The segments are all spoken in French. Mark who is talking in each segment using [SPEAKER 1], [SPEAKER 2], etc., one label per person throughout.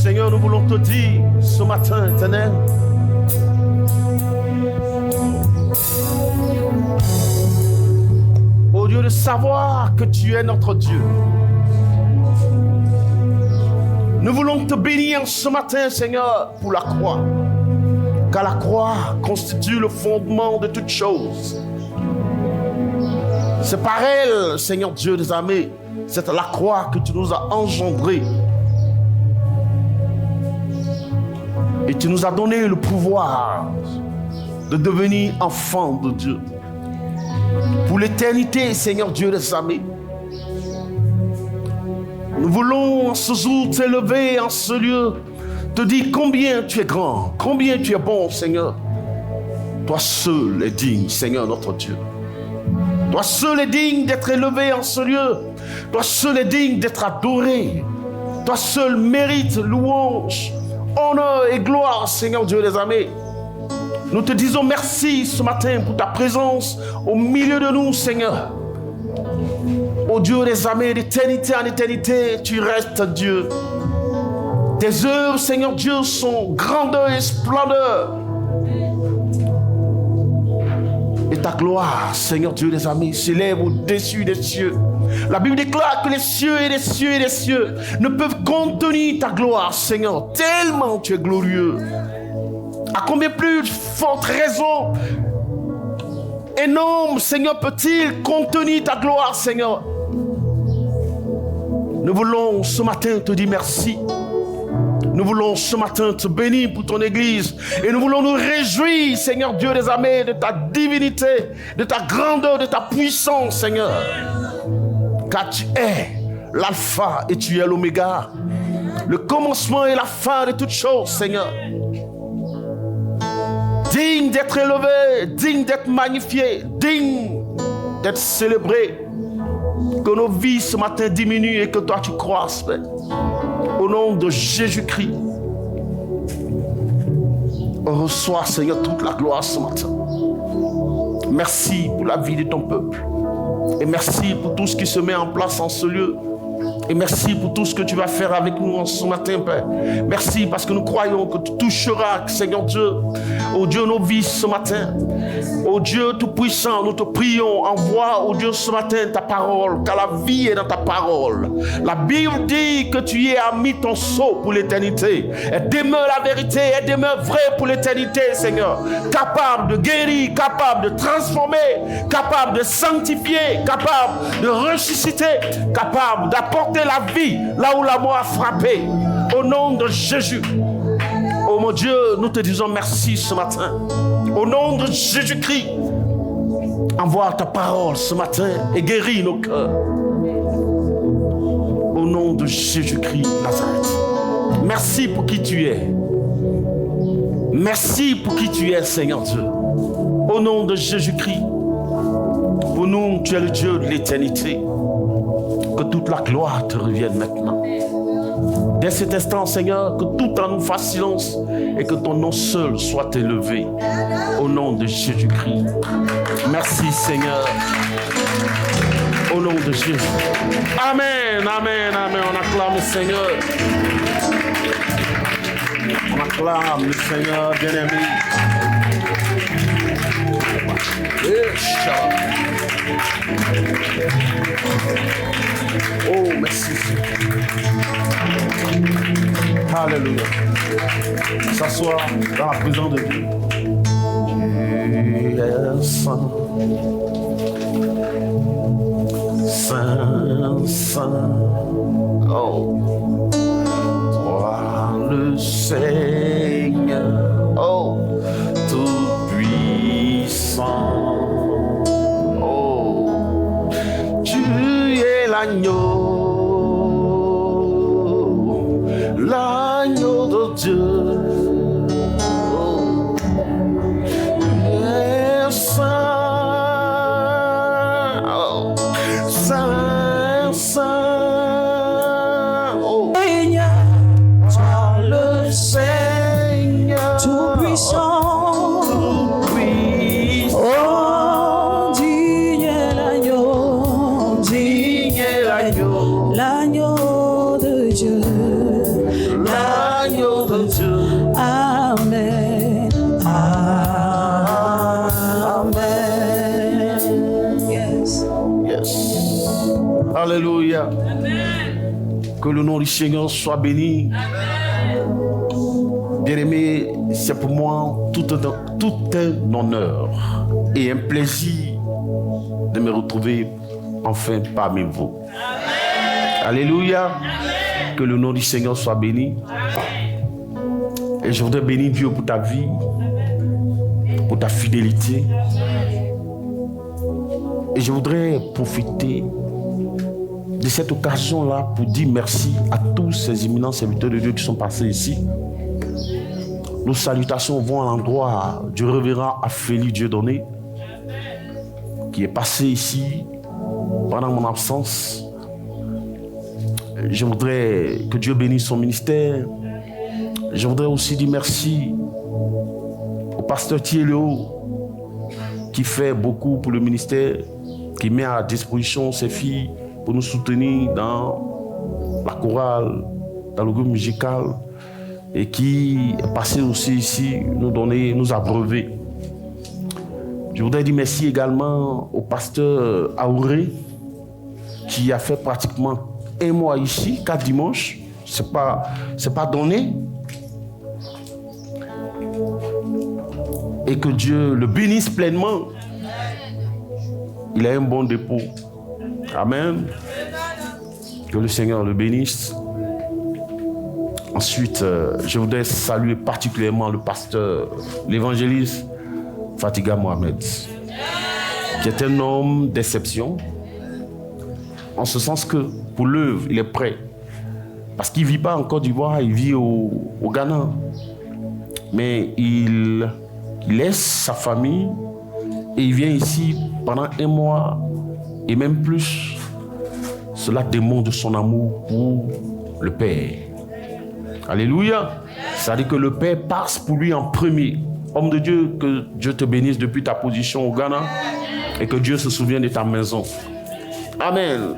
[SPEAKER 1] Seigneur, nous voulons te dire ce matin, Éternel, au lieu de savoir que tu es notre Dieu, nous voulons te bénir ce matin, Seigneur, pour la croix. Car la croix constitue le fondement de toutes choses. C'est par elle, Seigneur Dieu des armées, c'est la croix que tu nous as engendrés. Et tu nous as donné le pouvoir de devenir enfants de Dieu. Pour l'éternité, Seigneur Dieu des armées, nous voulons en ce jour t'élever en ce lieu, te dire combien tu es grand, combien tu es bon, Seigneur. Toi seul es digne, Seigneur notre Dieu. Toi seul es digne d'être élevé en ce lieu. Toi seul es digne d'être adoré. Toi seul mérite louange, honneur et gloire, Seigneur Dieu des armées. Nous te disons merci ce matin pour ta présence au milieu de nous, Seigneur. Ô Dieu des armées, d'éternité en éternité, tu restes Dieu. Tes œuvres, Seigneur Dieu, sont grandeur et splendeur. Et ta gloire, Seigneur Dieu des armées, s'élève au-dessus des cieux. La Bible déclare que les cieux et les cieux et les cieux ne peuvent contenir ta gloire, Seigneur, tellement tu es glorieux. À combien plus forte raison, énorme, Seigneur, peut-il contenir ta gloire, Seigneur? Nous voulons ce matin te dire merci. Nous voulons ce matin te bénir pour ton Église. Et nous voulons nous réjouir, Seigneur Dieu des armées, de ta divinité, de ta grandeur, de ta puissance, Seigneur. Car tu es l'alpha et tu es l'oméga, le commencement et la fin de toutes choses, Seigneur. Digne d'être élevé, digne d'être magnifié, digne d'être célébré. Que nos vies ce matin diminuent et que toi tu croisses, Père. Au nom de Jésus-Christ, on reçoit, Seigneur, toute la gloire ce matin. Merci pour la vie de ton peuple. Et merci pour tout ce qui se met en place en ce lieu. Et merci pour tout ce que tu vas faire avec nous ce matin, Père. Merci parce que nous croyons que tu toucheras, Seigneur Dieu, ô Dieu, nos vies ce matin. Ô Dieu Tout-Puissant, nous te prions, envoie, ô Dieu, ce matin ta parole, car la vie est dans ta parole. La Bible dit que tu y as mis ton sceau pour l'éternité. Elle demeure la vérité, elle demeure vraie pour l'éternité, Seigneur. Capable de guérir, capable de transformer, capable de sanctifier, capable de ressusciter, capable d'apporter la vie là où la mort a frappé. Au nom de Jésus. Oh mon Dieu, nous te disons merci ce matin. Au nom de Jésus-Christ, envoie ta parole ce matin et guéris nos cœurs. Au nom de Jésus-Christ Nazareth. Merci pour qui tu es. Merci pour qui tu es, Seigneur Dieu. Au nom de Jésus-Christ, pour nous, tu es le Dieu de l'éternité. Que toute la gloire te revienne maintenant. Dès cet instant, Seigneur, que tout en nous fasse silence et que ton nom seul soit élevé. Au nom de Jésus-Christ. Merci, Seigneur. Au nom de Jésus. Amen, amen, amen. On acclame le Seigneur. On acclame le Seigneur bien-aimé. Oh, merci. Alléluia. S'asseoir dans la présence de Dieu. Tu es saint, saint, saint. Oh, toi le Seigneur. Oh, tout puissant. L'agneau de Dieu. Oh, est saint, oh, saint, saint, oh.
[SPEAKER 2] Seigneur,
[SPEAKER 1] toi le Seigneur,
[SPEAKER 2] tout puissant,
[SPEAKER 1] tout puissant.
[SPEAKER 2] oh, digne est l'agneau,
[SPEAKER 1] Digne est l'agneau.
[SPEAKER 2] l'agneau de Dieu, l'agneau
[SPEAKER 1] l'agneau de Dieu.
[SPEAKER 2] Amen. Amen. Yes.
[SPEAKER 1] Yes. Alléluia. Que le nom du Seigneur soit béni. Bien-aimé, c'est pour moi tout un honneur et un plaisir de me retrouver enfin parmi vous. Alléluia. Que le nom du Seigneur soit béni. Et je voudrais bénir Dieu pour ta vie, pour ta fidélité. Et je voudrais profiter de cette occasion-là pour dire merci à tous ces éminents serviteurs de Dieu qui sont passés ici. Nos salutations vont à l'endroit du révérend Aphélie Dieudonné, qui est passé ici pendant mon absence. Je voudrais que Dieu bénisse son ministère. Je voudrais aussi dire merci au pasteur Thiéléo, qui fait beaucoup pour le ministère, qui met à disposition ses filles pour nous soutenir dans la chorale, dans le groupe musical, et qui est passé aussi ici nous abreuver. Je voudrais dire merci également au pasteur Aouré, qui a fait pratiquement un mois ici, 4 dimanches. C'est pas donné. Et que Dieu le bénisse pleinement. Il a un bon dépôt. Amen. Que le Seigneur le bénisse. Ensuite, je voudrais saluer particulièrement le pasteur, l'évangéliste Fatiga Mohamed, qui est un homme d'exception, en ce sens que pour l'œuvre, il est prêt. Parce qu'il ne vit pas en Côte d'Ivoire, il vit au Ghana. Mais il laisse sa famille et il vient ici pendant un mois et même plus. Cela démontre son amour pour le Père. Alléluia. C'est-à-dire que le Père passe pour lui en premier. Homme de Dieu, que Dieu te bénisse depuis ta position au Ghana et que Dieu se souvienne de ta maison. Amen.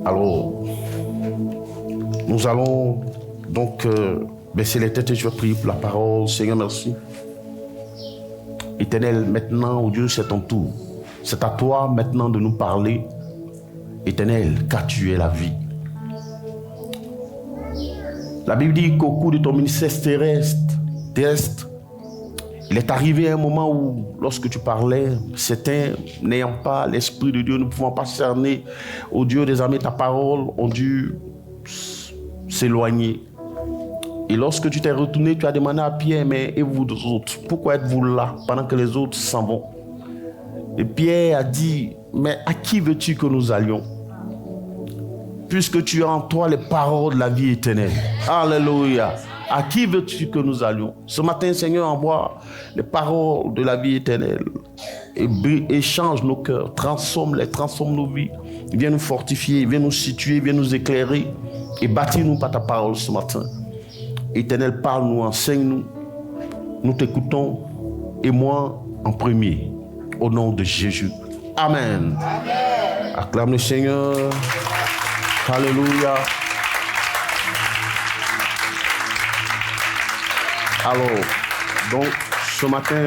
[SPEAKER 1] Alors, nous allons donc baisser les têtes et je vais prier pour la parole. Seigneur, merci. Éternel, maintenant, oh Dieu, c'est ton tour. C'est à toi maintenant de nous parler. Éternel, car tu es la vie. La Bible dit qu'au cours de ton ministère terrestre, il est arrivé un moment où, lorsque tu parlais, certains n'ayant pas l'Esprit de Dieu, ne pouvant pas cerner, ô Dieu des armées, ta parole, ont dû s'éloigner. Et lorsque tu t'es retourné, tu as demandé à Pierre, mais et vous autres, pourquoi êtes-vous là pendant que les autres s'en vont? Et Pierre a dit, mais à qui veux-tu que nous allions? Puisque tu as en toi les paroles de la vie éternelle. Alléluia. À qui veux-tu que nous allions? Ce matin, Seigneur, envoie les paroles de la vie éternelle et change nos cœurs, transforme nos vies. Viens nous fortifier, viens nous situer, viens nous éclairer et bâtis-nous par ta parole ce matin. Éternel, parle-nous, enseigne-nous. Nous t'écoutons et moi en premier. Au nom de Jésus. Amen. Amen. Acclame le Seigneur. Alléluia. Alors, donc, ce matin,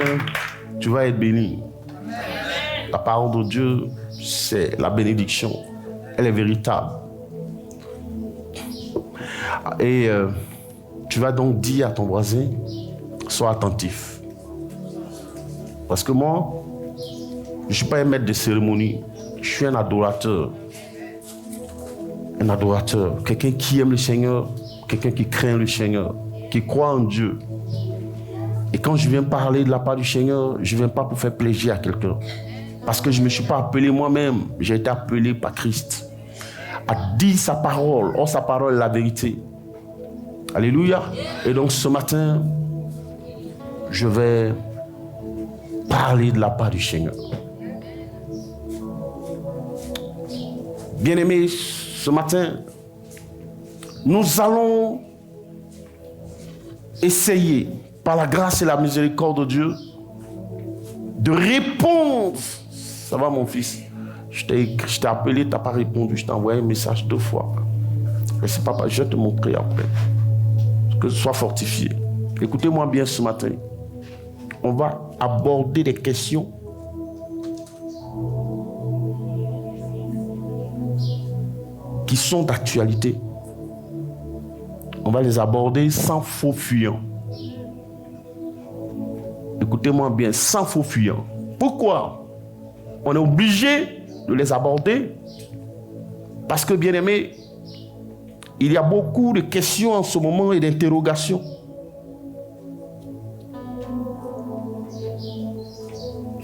[SPEAKER 1] tu vas être béni. La parole de Dieu, c'est la bénédiction. Elle est véritable. Et tu vas donc dire à ton voisin, sois attentif. Parce que moi, je ne suis pas un maître de cérémonie. Je suis un adorateur. Un adorateur. Quelqu'un qui aime le Seigneur. Quelqu'un qui craint le Seigneur. Qui croit en Dieu. Et quand je viens parler de la part du Seigneur, je ne viens pas pour faire plaisir à quelqu'un. Parce que je ne me suis pas appelé moi-même. J'ai été appelé par Christ. À dire sa parole. Or, sa parole est la vérité. Alléluia. Et donc, ce matin, je vais parler de la part du Seigneur. Bien-aimés, ce matin, nous allons essayer, par la grâce et la miséricorde de Dieu, de répondre. Ça va, mon fils? Je t'ai appelé, tu n'as pas répondu. Je t'ai envoyé un message 2 fois. Laissez papa, je vais te montrer après. Que ce soit fortifié. Écoutez-moi bien ce matin. On va aborder des questions qui sont d'actualité. On va les aborder sans faux fuyant. Écoutez-moi bien, sans faux fuyant. Pourquoi on est obligé de les aborder? Parce que, bien aimé, il y a beaucoup de questions en ce moment et d'interrogations.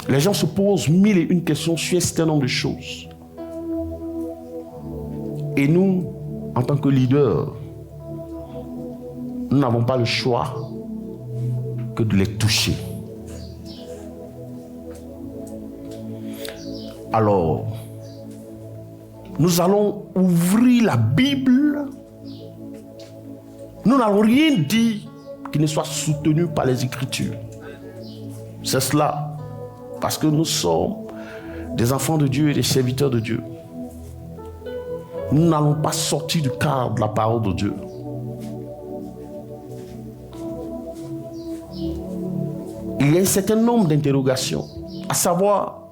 [SPEAKER 1] Les gens se posent 1001 questions sur un certain nombre de choses. Et nous, en tant que leaders, nous n'avons pas le choix que de les toucher. Alors, nous allons ouvrir la Bible. Nous n'allons rien dire qui ne soit soutenu par les Écritures. C'est cela. Parce que nous sommes des enfants de Dieu et des serviteurs de Dieu. Nous n'allons pas sortir du cadre de la parole de Dieu. Il y a un certain nombre d'interrogations, à savoir,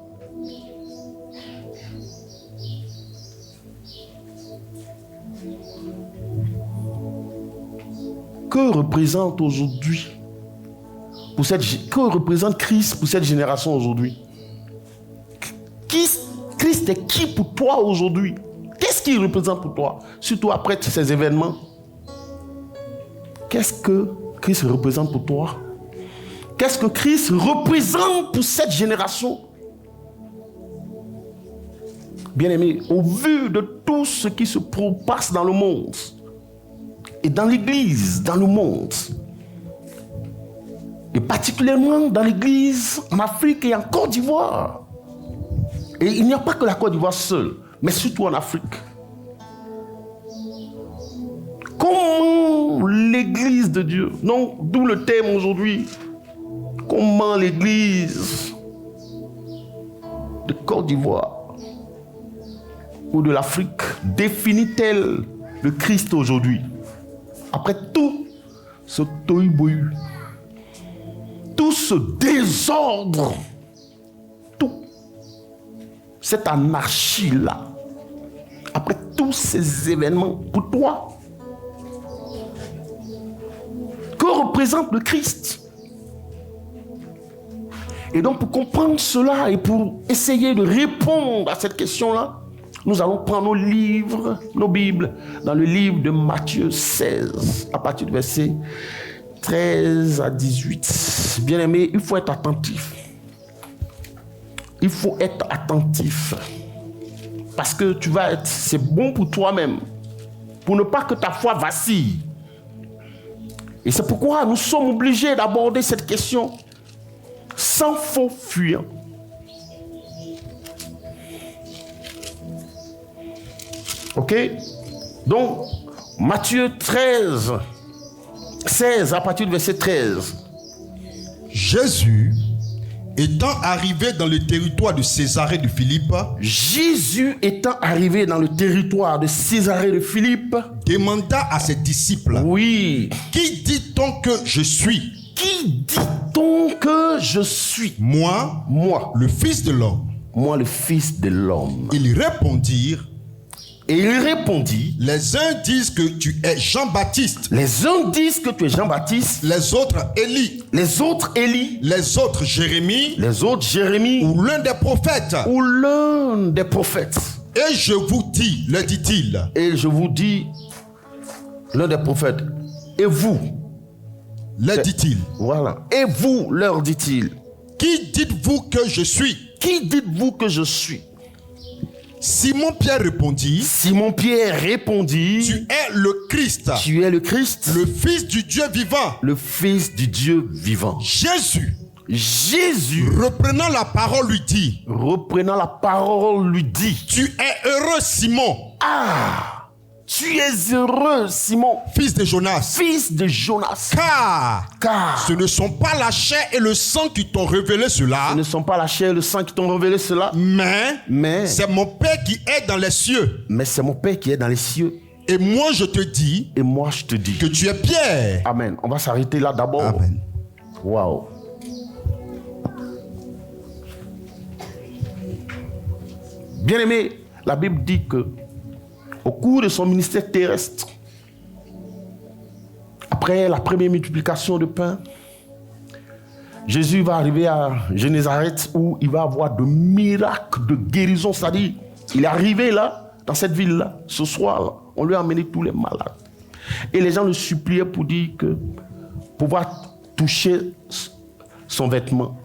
[SPEAKER 1] que représente aujourd'hui, que représente Christ pour cette génération aujourd'hui? Christ est qui pour toi aujourd'hui? Qu'est-ce qu'il représente pour toi? Surtout après ces événements. Qu'est-ce que Christ représente pour toi? Qu'est-ce que Christ représente pour cette génération? Bien-aimés, au vu de tout ce qui se passe dans le monde, et dans l'église, dans le monde, et particulièrement dans l'église en Afrique et en Côte d'Ivoire. Et il n'y a pas que la Côte d'Ivoire seule, mais surtout en Afrique. Comment l'église de Dieu, non, d'où le thème aujourd'hui, comment l'église de Côte d'Ivoire ou de l'Afrique définit-elle le Christ aujourd'hui? Après tout ce tohu-bohu, tout ce désordre, tout cette anarchie-là, après tous ces événements, pour toi, que représente le Christ? Et donc, pour comprendre cela et pour essayer de répondre à cette question-là, nous allons prendre nos livres, nos Bibles, dans le livre de Matthieu 16, à partir du verset 13 à 18. Bien aimé, il faut être attentif. Il faut être attentif. Parce que c'est bon pour toi-même, pour ne pas que ta foi vacille. Et c'est pourquoi nous sommes obligés d'aborder cette question sans faux fuyant. Ok? Donc, Matthieu 16, à partir du verset 13.
[SPEAKER 3] Jésus, étant arrivé dans le territoire de Césarée de Philippe, demanda à ses disciples,
[SPEAKER 1] oui,
[SPEAKER 3] qui dit-on que je suis?
[SPEAKER 1] Qui dit-on que je suis?
[SPEAKER 3] Moi, le Fils de l'homme.
[SPEAKER 1] Moi, le Fils de l'homme.
[SPEAKER 3] Ils répondirent,
[SPEAKER 1] et il répondit,
[SPEAKER 3] les uns disent que tu es Jean-Baptiste.
[SPEAKER 1] Les uns disent que tu es Jean-Baptiste.
[SPEAKER 3] Les autres Élie.
[SPEAKER 1] Les autres Élie.
[SPEAKER 3] Les autres Jérémie.
[SPEAKER 1] Les autres Jérémie.
[SPEAKER 3] Ou l'un des prophètes.
[SPEAKER 1] Ou l'un des prophètes.
[SPEAKER 3] Et je vous dis, leur dit-il.
[SPEAKER 1] Et je vous dis, l'un des prophètes. Et vous,
[SPEAKER 3] leur dit-il.
[SPEAKER 1] Voilà. Et vous, leur dit-il.
[SPEAKER 3] Qui dites-vous que je suis?
[SPEAKER 1] Qui dites-vous que je suis?
[SPEAKER 3] Simon-Pierre répondit,
[SPEAKER 1] tu
[SPEAKER 3] es le Christ.
[SPEAKER 1] Tu es le Christ.
[SPEAKER 3] Le Fils du Dieu vivant.
[SPEAKER 1] Le Fils du Dieu vivant.
[SPEAKER 3] Jésus,
[SPEAKER 1] reprenant
[SPEAKER 3] la parole, lui dit, tu es heureux, Simon.
[SPEAKER 1] Ah! Tu es heureux, Simon,
[SPEAKER 3] fils de Jonas. Car ce ne sont pas la chair et le sang qui t'ont révélé cela. Mais c'est mon Père qui est dans les cieux. Et moi je te dis
[SPEAKER 1] Et moi je te dis
[SPEAKER 3] que tu es Pierre.
[SPEAKER 1] Amen. On va s'arrêter là d'abord.
[SPEAKER 3] Amen.
[SPEAKER 1] Waouh. Bien-aimé, la Bible dit que au cours de son ministère terrestre, après la première multiplication de pain, Jésus va arriver à Génézareth où il va avoir de miracles de guérison. C'est-à-dire, il est arrivé là, dans cette ville-là, ce soir-là, on lui a amené tous les malades. Et les gens le suppliaient pour dire que pouvoir toucher son vêtement.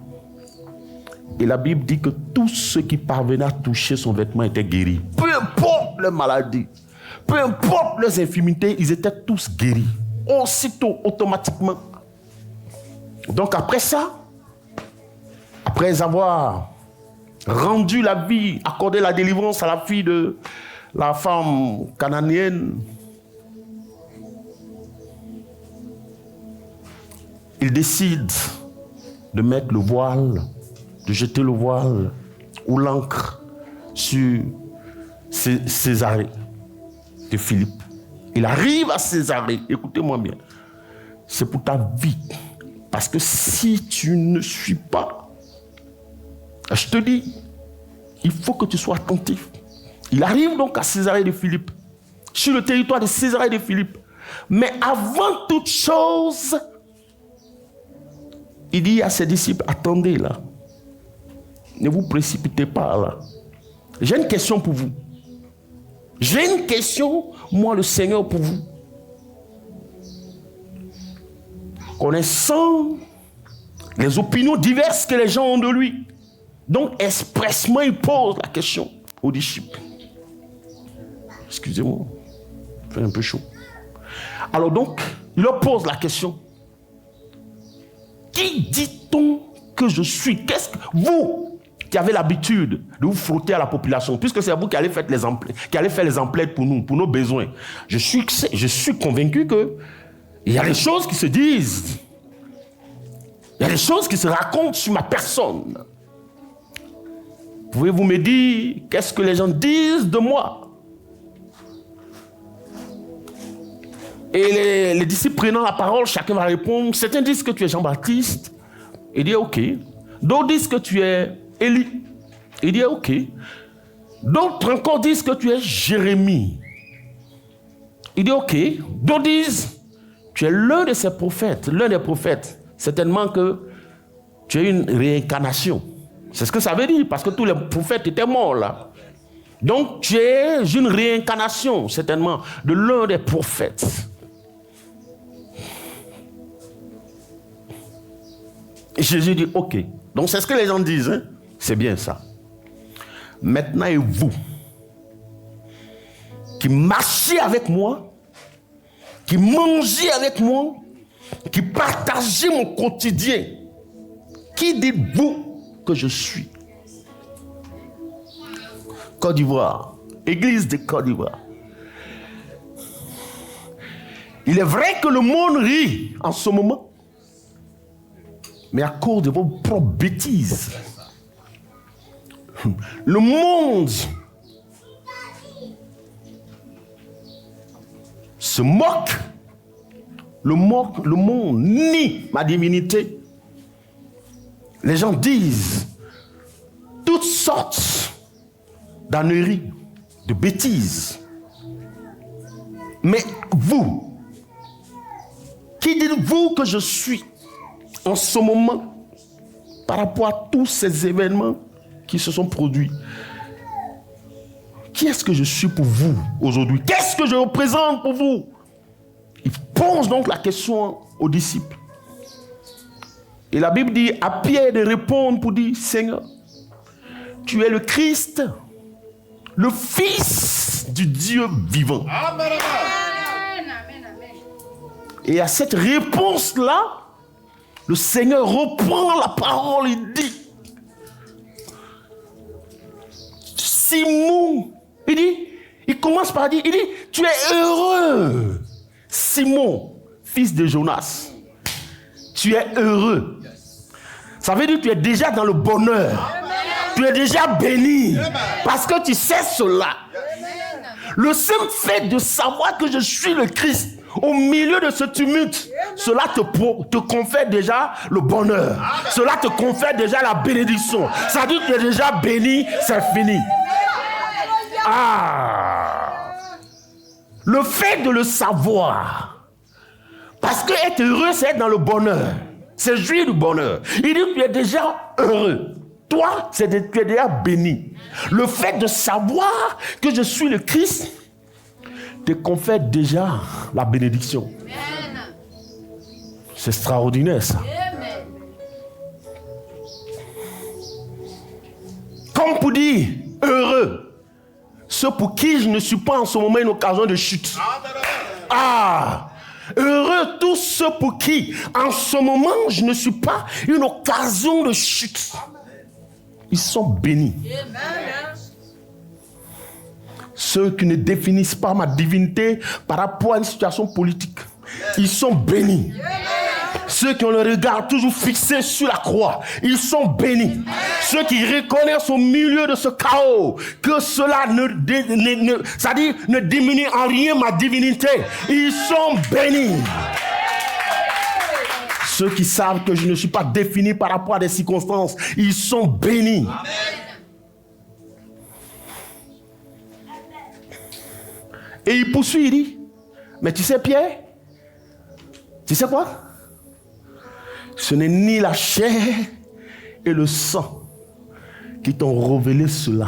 [SPEAKER 1] Et la Bible dit que tous ceux qui parvenaient à toucher son vêtement étaient guéris. Peu importe leur maladie, peu importe leurs infirmités, ils étaient tous guéris. Aussitôt, automatiquement. Donc après ça, après avoir rendu la vie, accordé la délivrance à la fille de la femme cananéenne, il décide de mettre le voile, de jeter le voile ou l'encre sur Césarée de Philippe. Il arrive à Césarée, écoutez-moi bien, c'est pour ta vie. Parce que si tu ne suis pas, je te dis, il faut que tu sois attentif. Il arrive donc à Césarée de Philippe, sur le territoire de Césarée de Philippe. Mais avant toute chose, il dit à ses disciples, attendez là, ne vous précipitez pas là. J'ai une question pour vous. J'ai une question, moi le Seigneur, pour vous. Connaissant les opinions diverses que les gens ont de lui. Donc, expressement, il pose la question aux disciples. Excusez-moi, il fait un peu chaud. Alors donc, il leur pose la question. Qui dit-on que je suis? Qu'est-ce que vous, qui avez l'habitude de vous frotter à la population, puisque c'est vous qui allez faire les emplettes pour nous, pour nos besoins. Je suis convaincu que il y a des choses qui se disent. Il y a des choses qui se racontent sur ma personne. Pouvez-vous me dire qu'est-ce que les gens disent de moi? Et les disciples prenant la parole, chacun va répondre. Certains disent que tu es Jean-Baptiste. Il dit ok. D'autres disent que tu es Élie. Il dit ok. D'autres encore disent que tu es Jérémie. Il dit ok. D'autres disent tu es l'un de ces prophètes, l'un des prophètes. Certainement que tu es une réincarnation. C'est ce que ça veut dire, parce que tous les prophètes étaient morts là. Donc tu es une réincarnation, certainement, de l'un des prophètes. Et Jésus dit, ok. Donc c'est ce que les gens disent, hein? C'est bien ça. Maintenant, et vous, qui marchez avec moi, qui mangez avec moi, qui partagez mon quotidien, qui dites-vous que je suis? Côte d'Ivoire, Église de Côte d'Ivoire. Il est vrai que le monde rit en ce moment, mais à cause de vos propres bêtises. Le monde se moque. Le monde nie ma divinité. Les gens disent toutes sortes d'âneries, de bêtises. Mais vous, qui dites-vous que je suis en ce moment par rapport à tous ces événements qui se sont produits? Qui est-ce que je suis pour vous aujourd'hui? Qu'est-ce que je représente pour vous? Il pose donc la question aux disciples. Et la Bible dit à Pierre de répondre pour dire, Seigneur, tu es le Christ, le Fils du Dieu vivant. Amen. Et à cette réponse-là, le Seigneur reprend la parole et dit, Simon, il commence par dire, il dit, tu es heureux, Simon, fils de Jonas. Tu es heureux. Ça veut dire que tu es déjà dans le bonheur. Amen. Tu es déjà béni. Amen. Parce que tu sais cela. Amen. Le simple fait de savoir que je suis le Christ au milieu de ce tumulte, cela te confère déjà le bonheur. Cela te confère déjà la bénédiction. Ça dit que tu es déjà béni, c'est fini. Le fait de le savoir, parce que être heureux, c'est être dans le bonheur. C'est jouir du bonheur. Il dit que tu es déjà heureux. Toi, tu es déjà béni. Le fait de savoir que je suis le Christ te confère déjà la bénédiction. C'est extraordinaire ça. Comme pour dire heureux, ceux pour qui je ne suis pas en ce moment une occasion de chute. Heureux tous ceux pour qui en ce moment je ne suis pas une occasion de chute. Ils sont bénis. Ceux qui ne définissent pas ma divinité par rapport à une situation politique, ils sont bénis. Ceux qui ont le regard toujours fixé sur la croix, ils sont bénis. Ceux qui reconnaissent au milieu de ce chaos que cela ne diminue en rien ma divinité, ils sont bénis. Ceux qui savent que je ne suis pas défini par rapport à des circonstances, ils sont bénis. Et il poursuit, il dit, mais tu sais Pierre, tu sais quoi? Ce n'est ni la chair et le sang qui t'ont révélé cela,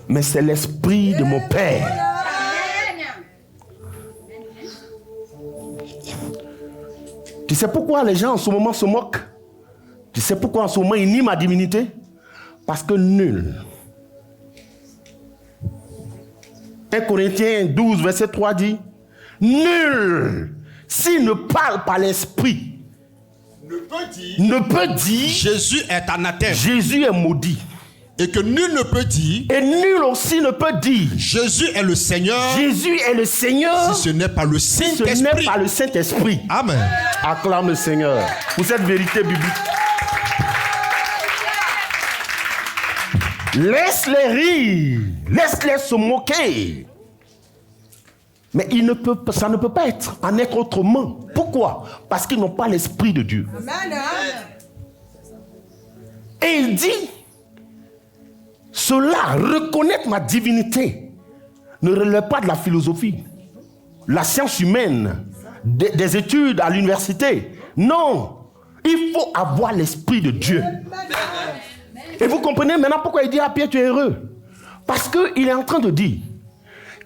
[SPEAKER 1] mais c'est l'esprit de mon Père. Tu sais pourquoi les gens en ce moment se moquent? Tu sais pourquoi en ce moment ils nient ma divinité? Parce que nul. 1 Corinthiens 12, verset 3 dit, nul, s'il ne parle par l'esprit, ne peut dire
[SPEAKER 3] Jésus est anathème.
[SPEAKER 1] Jésus est maudit.
[SPEAKER 3] Et que nul ne peut dire,
[SPEAKER 1] et nul aussi ne peut dire
[SPEAKER 3] Jésus est le Seigneur.
[SPEAKER 1] Jésus est le Seigneur.
[SPEAKER 3] Si ce n'est pas le Saint-Esprit.
[SPEAKER 1] Si ce n'est pas le Saint-Esprit.
[SPEAKER 3] Amen.
[SPEAKER 1] Acclame le Seigneur pour cette vérité biblique. Laisse-les rire, laisse-les se moquer. Mais ça ne peut pas être en être autrement. Pourquoi? Parce qu'ils n'ont pas l'esprit de Dieu. Amen. Et il dit, cela, reconnaître ma divinité, ne relève pas de la philosophie, la science humaine, des études à l'université. Non, il faut avoir l'esprit de Dieu. Et vous comprenez maintenant pourquoi il dit à Pierre, tu es heureux. Parce qu'il est en train de dire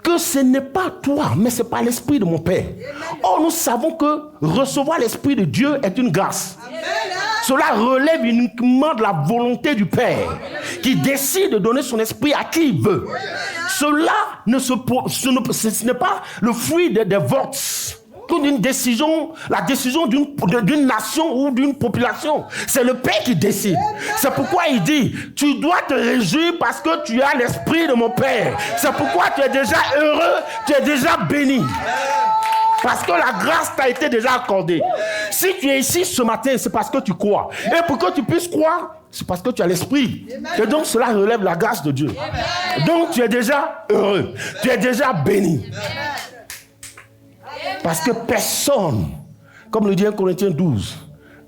[SPEAKER 1] que ce n'est pas toi, mais c'est par l'esprit de mon Père. Or, nous savons que recevoir l'esprit de Dieu est une grâce. Cela relève uniquement de la volonté du Père qui décide de donner son esprit à qui il veut. Cela ce n'est pas le fruit des votes. D'une décision, la décision d'une nation ou d'une population. C'est le Père qui décide. C'est pourquoi il dit, tu dois te réjouir parce que tu as l'esprit de mon Père. C'est pourquoi tu es déjà heureux, tu es déjà béni. Parce que la grâce t'a été déjà accordée. Si tu es ici ce matin, c'est parce que tu crois. Et pour que tu puisses croire, c'est parce que tu as l'esprit. Et donc cela relève la grâce de Dieu. Donc tu es déjà heureux, tu es déjà béni. Parce que personne, comme le dit 1 Corinthiens 12,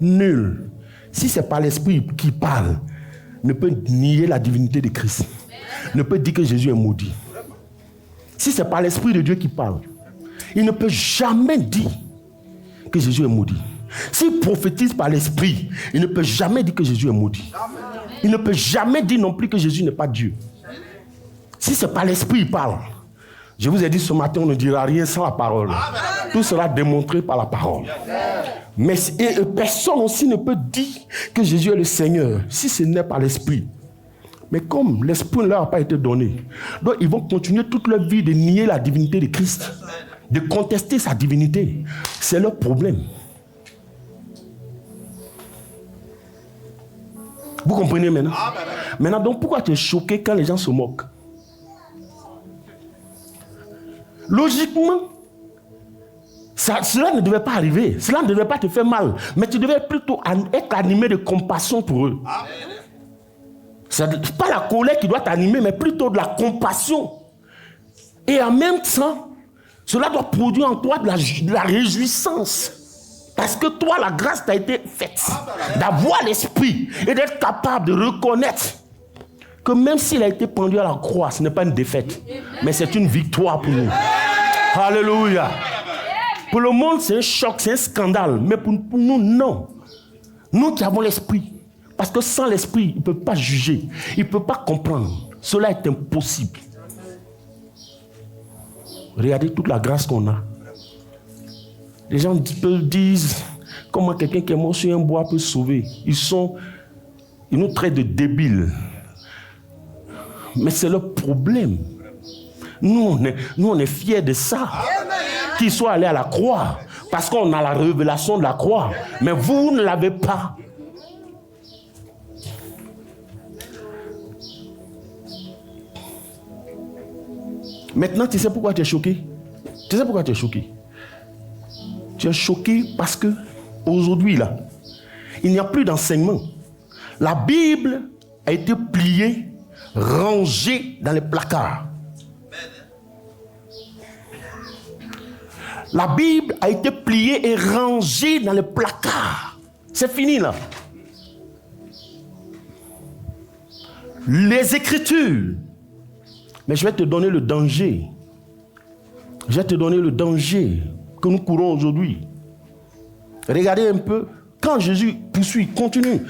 [SPEAKER 1] nul, si c'est par l'esprit qui parle, ne peut nier la divinité de Christ. Ne peut dire que Jésus est maudit. Si c'est par l'esprit de Dieu qui parle, il ne peut jamais dire que Jésus est maudit. S'il prophétise par l'esprit, il ne peut jamais dire que Jésus est maudit. Il ne peut jamais dire non plus que Jésus n'est pas Dieu. Si c'est par l'esprit qu'il parle, je vous ai dit ce matin, on ne dira rien sans la parole. Tout sera démontré par la parole. Mais personne aussi ne peut dire que Jésus est le Seigneur si ce n'est pas l'esprit. Mais comme l'esprit ne leur a pas été donné, donc ils vont continuer toute leur vie de nier la divinité de Christ, de contester sa divinité. C'est leur problème. Vous comprenez maintenant? Maintenant, donc pourquoi tu es choqué quand les gens se moquent? Logiquement, cela ne devait pas arriver. Cela ne devait pas te faire mal. Mais tu devais plutôt être animé de compassion pour eux. Ce n'est pas la colère qui doit t'animer, mais plutôt de la compassion. Et en même temps, cela doit produire en toi de la réjouissance. Parce que toi, la grâce t'a été faite d'avoir l'esprit et d'être capable de reconnaître que même s'il a été pendu à la croix, ce n'est pas une défaite, mais c'est une victoire pour nous. Alléluia. Pour le monde, c'est un choc, c'est un scandale. Mais pour nous, non. Nous qui avons l'esprit. Parce que sans l'esprit, il ne peut pas juger. Il ne peut pas comprendre. Cela est impossible. Regardez toute la grâce qu'on a. Les gens disent comment quelqu'un qui est mort sur un bois peut sauver. Ils nous traitent de débiles. Mais c'est le problème. Nous, on est fiers de ça. Qu'ils soient allés à la croix. Parce qu'on a la révélation de la croix. Mais vous ne l'avez pas. Maintenant, tu sais pourquoi tu es choqué? Tu sais pourquoi tu es choqué? Tu es choqué parce que aujourd'hui, là, il n'y a plus d'enseignement. La Bible a été pliée, rangée dans les placards. La Bible a été pliée et rangée dans les placards. C'est fini, là. Les Écritures. Mais je vais te donner le danger. Je vais te donner le danger que nous courons aujourd'hui. Regardez un peu. Quand Jésus poursuit, continue.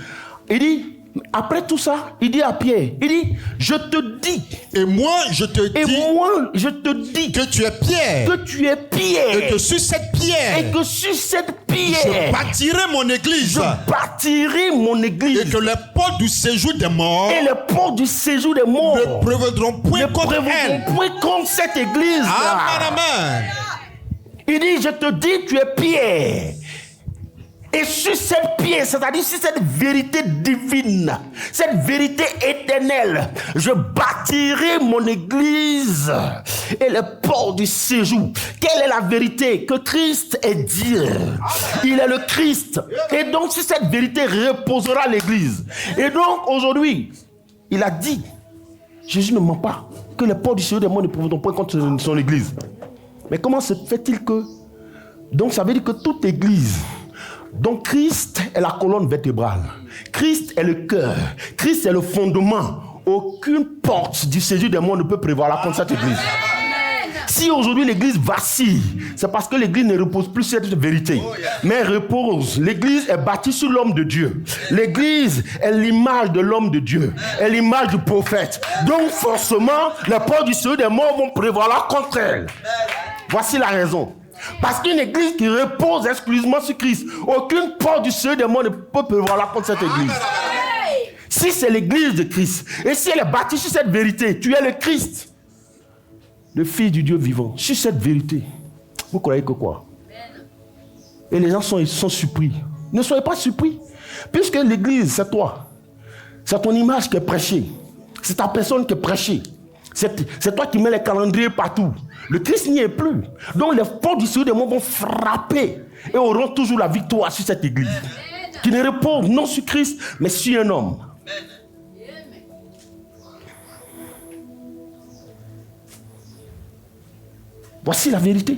[SPEAKER 1] Il dit, après tout ça, il dit à Pierre, il dit, je te dis.
[SPEAKER 3] Et moi, je te dis.
[SPEAKER 1] Et moi, je te dis.
[SPEAKER 3] Que tu es Pierre.
[SPEAKER 1] Que tu es Pierre.
[SPEAKER 3] Et que sur cette pierre.
[SPEAKER 1] Et que sur cette pierre.
[SPEAKER 3] Je bâtirai mon église.
[SPEAKER 1] Je bâtirai mon église.
[SPEAKER 3] Et que les portes du séjour des morts.
[SPEAKER 1] Et les portes du séjour des morts.
[SPEAKER 3] Ne prévaudront point contre elle.
[SPEAKER 1] Point contre cette église.
[SPEAKER 3] Amen, amen.
[SPEAKER 1] Il dit, je te dis, tu es Pierre. Et sur cette pierre, c'est-à-dire sur cette vérité divine, cette vérité éternelle, je bâtirai mon église et les portes du séjour. Quelle est la vérité? Que Christ est Dieu. Il est le Christ. Et donc sur cette vérité reposera l'église. Et donc aujourd'hui, il a dit, Jésus ne ment pas, que les portes du séjour des morts ne prévaudront point contre son église. Mais comment se fait-il que... Donc ça veut dire que toute église... Donc Christ est la colonne vertébrale. Christ est le cœur. Christ est le fondement. Aucune porte du séjour des morts ne peut prévaloir contre cette église. Si aujourd'hui l'église vacille, c'est parce que l'église ne repose plus sur cette vérité. Mais elle repose. L'église est bâtie sur l'homme de Dieu. L'église est l'image de l'homme de Dieu. Est l'image du prophète. Donc forcément, les portes du séjour des morts vont prévaloir contre elle. Voici la raison. Parce qu'une église qui repose exclusivement sur Christ, aucune porte du séjour des morts ne peut prévaloir contre cette église. Si c'est l'église de Christ, et si elle est bâtie sur cette vérité, tu es le Christ, le Fils du Dieu vivant, sur cette vérité, vous croyez que quoi? Et les gens sont surpris. Ne soyez pas surpris, puisque l'église, c'est toi. C'est ton image qui est prêchée. C'est ta personne qui est prêchée. C'est toi qui mets les calendriers partout. Le Christ n'y est plus. Donc les portes du séjour des morts vont frapper et auront toujours la victoire sur cette église. Qui ne repose non sur Christ, mais sur un homme. Voici la vérité.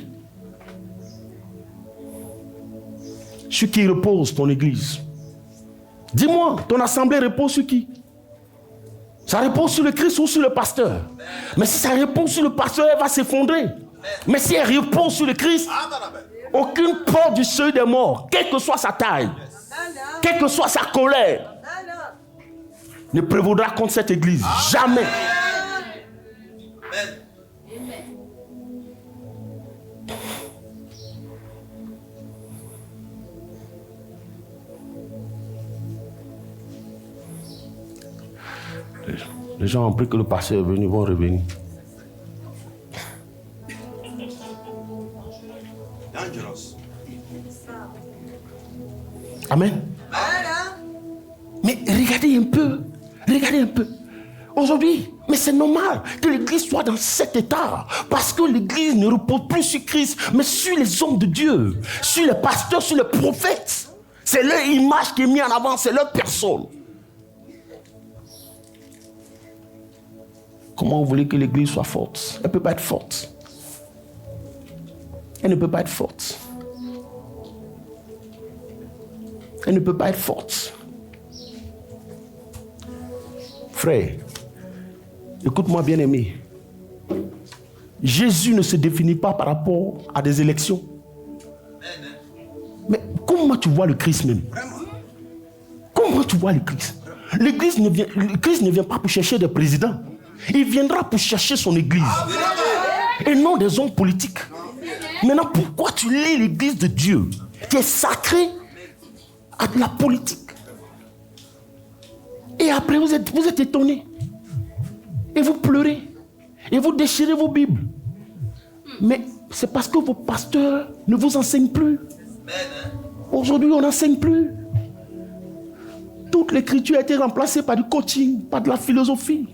[SPEAKER 1] Sur qui repose ton église? Dis-moi, ton assemblée repose sur qui? Ça repose sur le Christ ou sur le pasteur. Mais si ça repose sur le pasteur, elle va s'effondrer. Mais si elle repose sur le Christ, aucune porte du séjour des morts, quelle que soit sa taille, quelle que soit sa colère, ne prévaudra contre cette église. Jamais. Les gens ont pris que le pasteur est venu, vont revenir. Amen. Mais regardez un peu. Regardez un peu. Aujourd'hui, mais c'est normal que l'église soit dans cet état. Parce que l'église ne repose plus sur Christ, mais sur les hommes de Dieu. Sur les pasteurs, sur les prophètes. C'est leur image qui est mise en avant, c'est leur personne. Comment vous voulez que l'église soit forte? Elle ne peut pas être forte. Elle ne peut pas être forte. Elle ne peut pas être forte. Frère, écoute-moi bien aimé. Jésus ne se définit pas par rapport à des élections. Mais comment tu vois le Christ même? Comment tu vois le Christ? Le Christ ne vient pas pour chercher des présidents. Il viendra pour chercher son église. Et non des hommes politiques. Maintenant, pourquoi tu lis l'église de Dieu qui est sacrée à de la politique? Et après, vous êtes étonnés. Et vous pleurez. Et vous déchirez vos Bibles. Mais c'est parce que vos pasteurs ne vous enseignent plus. Aujourd'hui, on n'enseigne plus. Toute l'écriture a été remplacée par du coaching, par de la philosophie.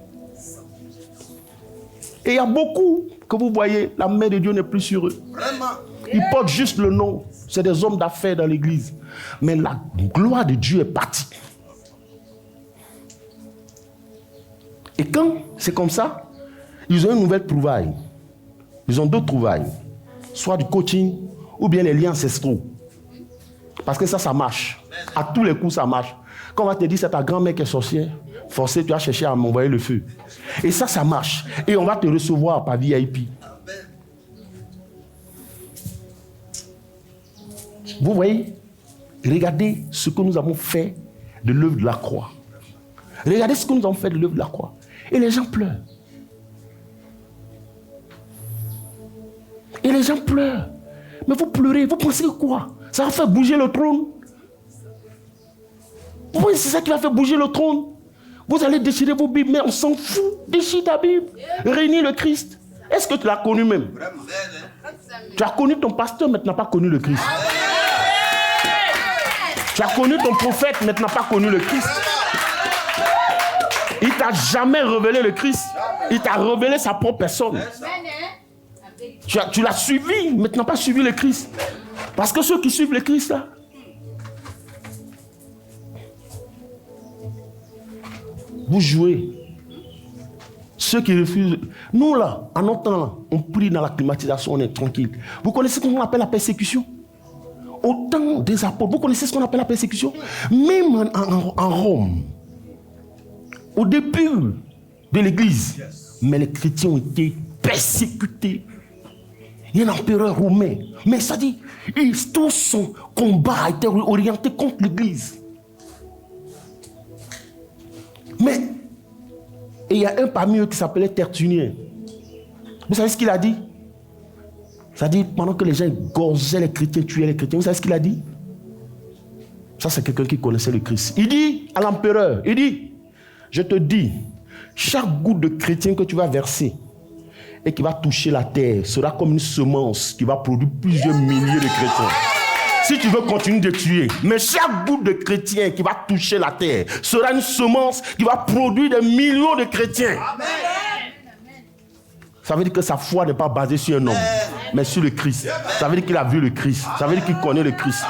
[SPEAKER 1] Et il y a beaucoup que vous voyez, la main de Dieu n'est plus sur eux. Ils portent juste le nom. C'est des hommes d'affaires dans l'église. Mais la gloire de Dieu est partie. Et quand c'est comme ça, ils ont une nouvelle trouvaille. Ils ont deux trouvailles. Soit du coaching ou bien les liens ancestraux. Parce que ça marche. À tous les coups, ça marche. Quand on va te dire c'est ta grand-mère qui est sorcière, forcé, tu vas chercher à m'envoyer le feu. Et ça marche. Et on va te recevoir par VIP. Vous voyez, regardez ce que nous avons fait de l'œuvre de la croix. Regardez ce que nous avons fait de l'œuvre de la croix. Et les gens pleurent. Et les gens pleurent. Mais vous pleurez, vous pensez quoi? Ça va faire bouger le trône. Vous pensez que c'est ça qui va faire bouger le trône? Vous allez déchirer vos Bibles, mais on s'en fout. Déchire ta Bible. Réunis le Christ. Est-ce que tu l'as connu même? Tu as connu ton pasteur, mais tu n'as pas connu le Christ. Tu as connu ton prophète, mais tu n'as pas connu le Christ. Il ne t'a jamais révélé le Christ. Il t'a révélé sa propre personne. Tu l'as suivi, mais tu n'as pas suivi le Christ. Parce que ceux qui suivent le Christ, là, vous jouez. Ceux qui refusent. Nous, là, en notre temps, là, on prie dans la climatisation, on est tranquille. Vous connaissez ce qu'on appelle la persécution? Au temps des apôtres, vous connaissez ce qu'on appelle la persécution? Même en Rome, au début de l'église, mais les chrétiens ont été persécutés. Il y a un empereur romain. Mais ça dit, tout son combat a été orienté contre l'église. Mais, il y a un parmi eux qui s'appelait Tertullien. Vous savez ce qu'il a dit? Ça dit, pendant que les gens égorgeaient les chrétiens, tuaient les chrétiens, vous savez ce qu'il a dit? Ça, c'est quelqu'un qui connaissait le Christ. Il dit à l'empereur, il dit, je te dis, chaque goutte de chrétien que tu vas verser et qui va toucher la terre sera comme une semence qui va produire plusieurs milliers de chrétiens. Si tu veux continuer de tuer, mais chaque goutte de chrétien qui va toucher la terre sera une semence qui va produire des millions de chrétiens. Amen. Ça veut dire que sa foi n'est pas basée sur un homme, mais sur le Christ. Ça veut dire qu'il a vu le Christ. Ça veut dire qu'il connaît le Christ.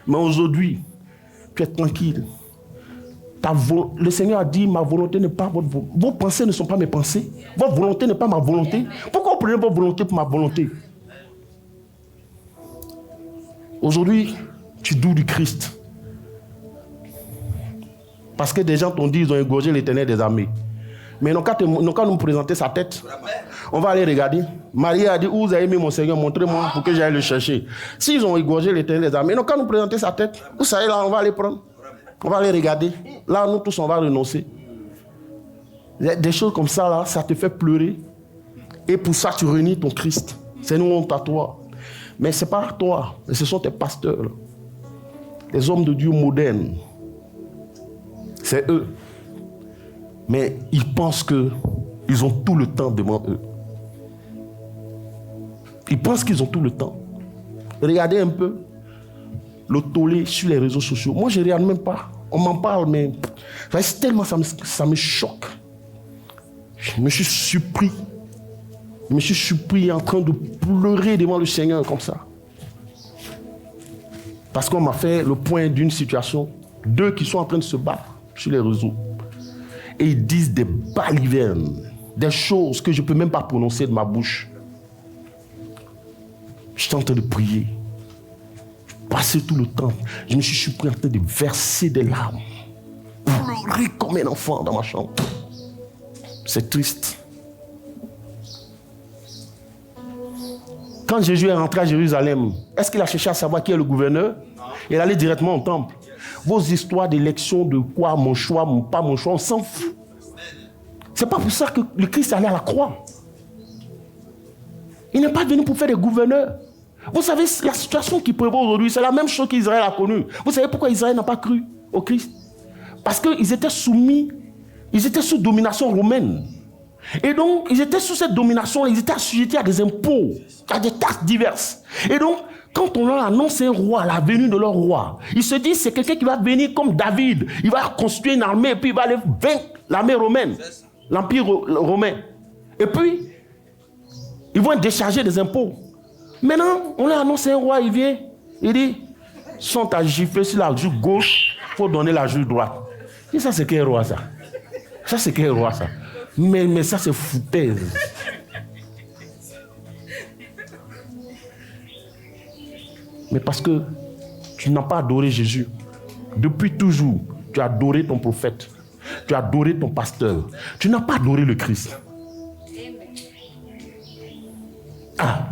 [SPEAKER 1] Mais aujourd'hui, tu es tranquille. Le Seigneur a dit, ma volonté n'est pas votre volonté. Vos pensées ne sont pas mes pensées. Votre volonté n'est pas ma volonté. Pourquoi vous prenez votre volonté pour ma volonté? Aujourd'hui, tu doutes du Christ. Parce que des gens t'ont dit, ils ont égorgé l'Éternel des armées. Mais ils n'ont qu'à nous présenter sa tête. On va aller regarder. Marie a dit, où vous avez mis mon Seigneur? Montrez-moi pour que j'aille le chercher. S'ils ont égorgé l'Éternel des armées, ils n'ont qu'à nous présenter sa tête. Vous savez, là, on va aller prendre. On va aller regarder. Là, nous tous, on va renoncer. Des choses comme ça, là, ça te fait pleurer. Et pour ça, tu réunis ton Christ. C'est une honte à toi. Mais ce n'est pas toi. Mais ce sont tes pasteurs. Là. Les hommes de Dieu modernes. C'est eux. Mais ils pensent qu'ils ont tout le temps devant eux. Ils pensent qu'ils ont tout le temps. Regardez un peu le tollé sur les réseaux sociaux. Moi, je ne regarde même pas. On m'en parle, mais tellement ça me choque. Je me suis surpris. Je me suis surpris en train de pleurer devant le Seigneur comme ça. Parce qu'on m'a fait le point d'une situation. Deux qui sont en train de se battre sur les réseaux. Et ils disent des balivernes. Des choses que je ne peux même pas prononcer de ma bouche. J'étais en train de prier. Je passais tout le temps. Je me suis surpris en train de verser des larmes. Pleurer comme un enfant dans ma chambre. C'est triste. Quand Jésus est rentré à Jérusalem, est-ce qu'il a cherché à savoir qui est le gouverneur? Il allait directement au temple. Vos histoires d'élection, de quoi, mon choix, pas mon choix, on s'en fout. C'est pas pour ça que le Christ est allé à la croix. Il n'est pas venu pour faire des gouverneurs. Vous savez, la situation qui prévaut aujourd'hui, c'est la même chose qu'Israël a connue. Vous savez pourquoi Israël n'a pas cru au Christ? Parce qu'ils étaient soumis, ils étaient sous domination romaine. Et donc, ils étaient sous cette domination, ils étaient assujettis à des impôts, à des taxes diverses. Et donc, quand on leur annonce un roi, la venue de leur roi, ils se disent c'est quelqu'un qui va venir comme David. Il va construire une armée et puis il va aller vaincre l'armée romaine, l'empire romain. Et puis, ils vont être déchargés des impôts. Maintenant, on leur annonce un roi, il vient, il dit, sont à gifler sur la joue gauche, il faut donner la joue droite. Et ça, c'est quel roi, ça? Ça, c'est quel roi, ça? Mais ça, c'est foutaise. Mais parce que tu n'as pas adoré Jésus. Depuis toujours, tu as adoré ton prophète. Tu as adoré ton pasteur. Tu n'as pas adoré le Christ. Ah.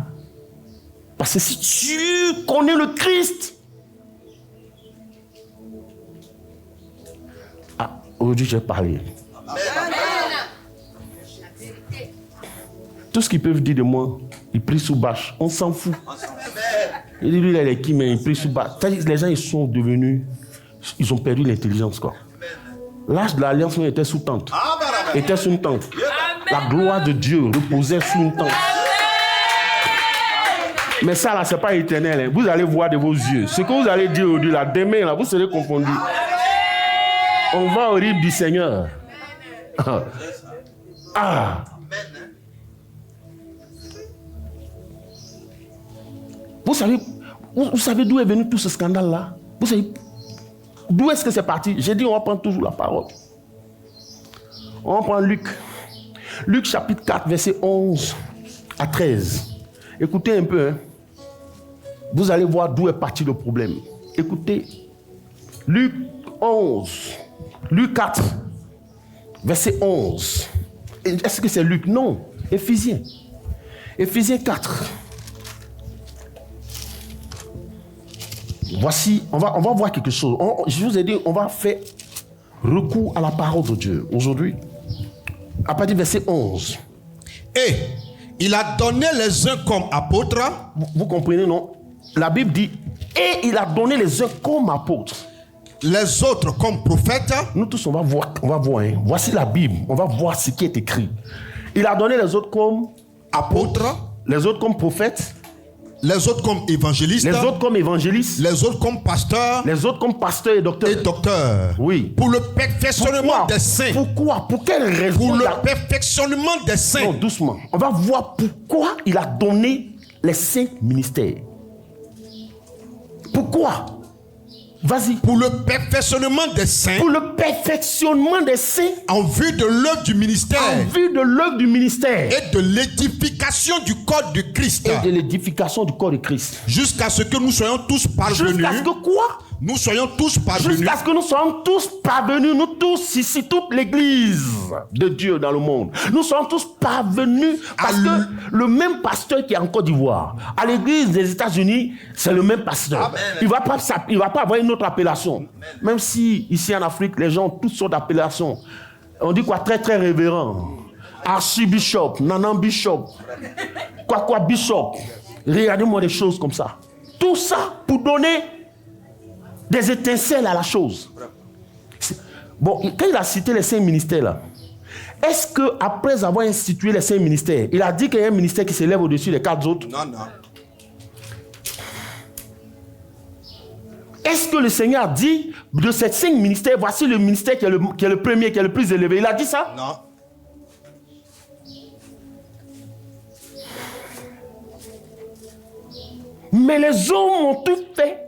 [SPEAKER 1] Parce que si tu connais le Christ. Ah, aujourd'hui j'ai parlé. Tout ce qu'ils peuvent dire de moi, ils prient sous bâche. On s'en fout. Il dit, lui, il est qui, mais il prie sous bâche. Les gens, ils sont devenus... Ils ont perdu l'intelligence, quoi. L'âge de l'alliance, on était sous tente. Était sous une tente. La gloire de Dieu reposait sous une tente. Mais ça, là, c'est pas éternel. Hein. Vous allez voir de vos yeux. Ce que vous allez dire aujourd'hui, là, demain, là, vous serez confondus. On va au rythme du Seigneur. Ah. Vous savez d'où est venu tout ce scandale-là? Vous savez d'où est-ce que c'est parti? J'ai dit, on va prendre toujours la parole. On va prendre Luc. Luc chapitre 4, verset 11 à 13. Écoutez un peu. Hein. Vous allez voir d'où est parti le problème. Écoutez. Luc 11. Luc 4, verset 11. Est-ce que c'est Luc? Non. Éphésiens. Éphésiens 4. Voici, on va voir quelque chose. Je vous ai dit, on va faire recours à la parole de Dieu aujourd'hui. À partir du verset 11.
[SPEAKER 3] Et il a donné les uns comme apôtres.
[SPEAKER 1] Vous comprenez, non? La Bible dit, et il a donné les uns comme apôtres.
[SPEAKER 3] Les autres comme prophètes.
[SPEAKER 1] Nous tous, on va voir. Hein. Voici la Bible. On va voir ce qui est écrit. Il a donné les autres comme
[SPEAKER 3] apôtres.
[SPEAKER 1] Les autres comme prophètes.
[SPEAKER 3] Les autres comme évangélistes.
[SPEAKER 1] Les autres comme évangélistes.
[SPEAKER 3] Les autres comme pasteurs.
[SPEAKER 1] Les autres comme pasteurs et docteurs.
[SPEAKER 3] Et docteurs.
[SPEAKER 1] Oui.
[SPEAKER 3] Pour le perfectionnement des saints.
[SPEAKER 1] Pourquoi? Pour quelle raison?
[SPEAKER 3] Pour le perfectionnement des saints.
[SPEAKER 1] Non, doucement. On va voir pourquoi il a donné les 5 ministères. Pourquoi? Vas-y.
[SPEAKER 3] Pour le perfectionnement des saints.
[SPEAKER 1] Pour le perfectionnement des saints.
[SPEAKER 3] En vue de l'œuvre du ministère.
[SPEAKER 1] En vue de l'œuvre du ministère.
[SPEAKER 3] Et de l'édification du corps de Christ.
[SPEAKER 1] Et de l'édification du corps de Christ.
[SPEAKER 3] Jusqu'à ce que nous soyons tous parvenus.
[SPEAKER 1] Jusqu'à ce que quoi?
[SPEAKER 3] Nous soyons tous parvenus.
[SPEAKER 1] Jusqu'à ce que nous soyons tous parvenus, nous tous ici, toute l'église de Dieu dans le monde. Nous sommes tous parvenus parce que le même pasteur qui est en Côte d'Ivoire, à l'église des États-Unis, c'est le même pasteur. Amen. Il ne va pas avoir une autre appellation. Amen. Même si ici en Afrique, les gens ont toutes sortes d'appellations. On dit quoi? Très très révérend. Archibishop, Nanan Bishop, quoi Bishop. Regardez-moi des choses comme ça. Tout ça pour donner des étincelles à la chose. Bon, quand il a cité les 5 ministères là, est-ce que après avoir institué les 5 ministères, il a dit qu'il y a un ministère qui s'élève au-dessus des 4 autres?
[SPEAKER 3] Non, non.
[SPEAKER 1] Est-ce que le Seigneur a dit de ces 5 ministères, voici le ministère qui est le premier, qui est le plus élevé? Il a dit ça?
[SPEAKER 3] Non.
[SPEAKER 1] Mais les hommes ont tout fait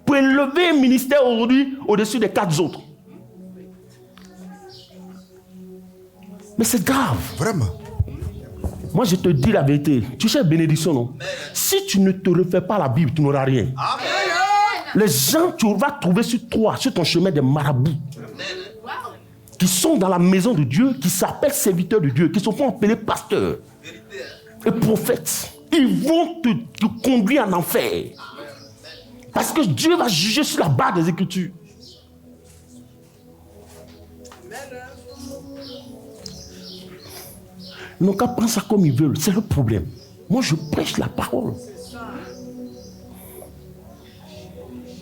[SPEAKER 1] pour élever un ministère aujourd'hui au-dessus des 4 autres. Mais c'est grave.
[SPEAKER 3] Vraiment.
[SPEAKER 1] Moi, je te dis la vérité. Tu cherches bénédiction, non? Si tu ne te refais pas la Bible, tu n'auras rien. Amen. Les gens, tu vas trouver sur toi, sur ton chemin, des marabouts. Qui sont dans la maison de Dieu, qui s'appellent serviteurs de Dieu, qui se font appeler pasteurs et prophètes. Ils vont te conduire en enfer. Parce que Dieu va juger sur la base des Écritures. Ils n'ont qu'à prendre ça comme ils veulent. C'est le problème. Moi, je prêche la parole.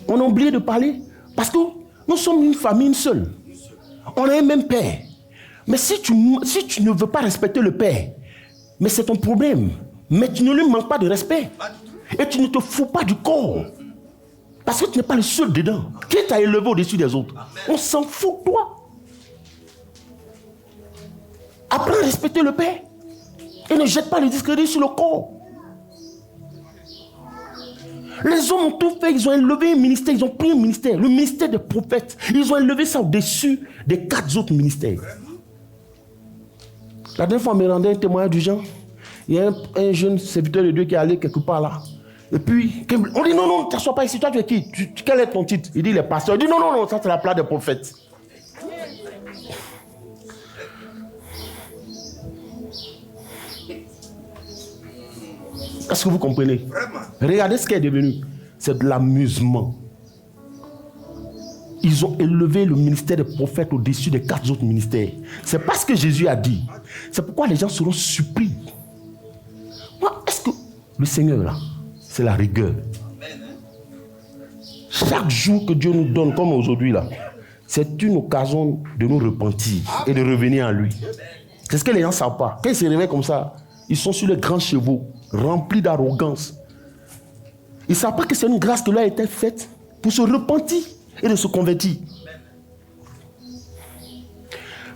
[SPEAKER 1] On a oublié de parler parce que nous sommes une famille, une seule. On a un même père. Mais si tu ne veux pas respecter le père, mais c'est ton problème. Mais tu ne lui manques pas de respect. Et tu ne te fous pas du corps. Parce que tu n'es pas le seul dedans. Qui t'a élevé au-dessus des autres? On s'en fout de toi. Apprends à respecter le père. Et ne jette pas le discrédit sur le corps. Les hommes ont tout fait, ils ont élevé un ministère, ils ont pris un ministère, le ministère des prophètes. Ils ont élevé ça au-dessus des 4 autres ministères. La dernière fois, on me rendait un témoignage du genre. Il y a un jeune serviteur de Dieu qui est allé quelque part là. Et puis, on dit non, ne t'assois pas ici, toi tu es qui? Quel est ton titre? Il dit, il est pasteur. Il dit non, ça c'est la place des prophètes. Est-ce que vous comprenez? Regardez ce qui est devenu. C'est de l'amusement. Ils ont élevé le ministère des prophètes au-dessus des 4 autres ministères. C'est pas ce que Jésus a dit. C'est pourquoi les gens seront surpris. Moi, est-ce que le Seigneur là, c'est la rigueur? Chaque jour que Dieu nous donne, comme aujourd'hui là, c'est une occasion de nous repentir et de revenir à lui. C'est ce que les gens ne savent pas. Quand ils se réveillent comme ça, ils sont sur les grands chevaux, remplis d'arrogance. Ils ne savent pas que c'est une grâce qui leur a été faite pour se repentir et de se convertir.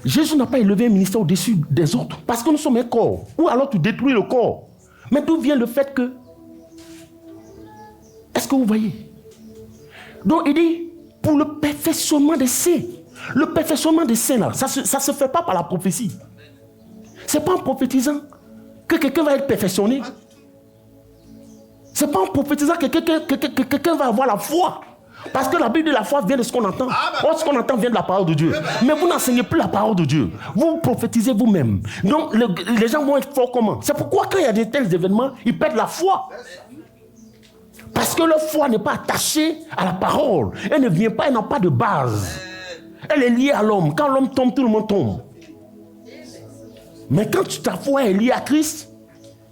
[SPEAKER 1] Jésus n'a pas élevé un ministère au-dessus des autres parce que nous sommes un corps. Ou alors tu détruis le corps. Mais d'où vient le fait que... Est-ce que vous voyez? Donc il dit, pour le perfectionnement des saints. Le perfectionnement des saints là, ça ne se fait pas par la prophétie. Ce n'est pas en prophétisant que quelqu'un va être perfectionné. Ce n'est pas en prophétisant que quelqu'un va avoir la foi. Parce que la Bible de la foi vient de ce qu'on entend. Or, ce qu'on entend vient de la parole de Dieu. Mais vous n'enseignez plus la parole de Dieu. Vous prophétisez vous-même. Donc, les gens vont être forts comment? C'est pourquoi quand il y a de tels événements, ils perdent la foi. Parce que leur foi n'est pas attachée à la parole. Elle ne vient pas, elle n'a pas de base. Elle est liée à l'homme. Quand l'homme tombe, tout le monde tombe. Mais quand ta foi est liée à Christ,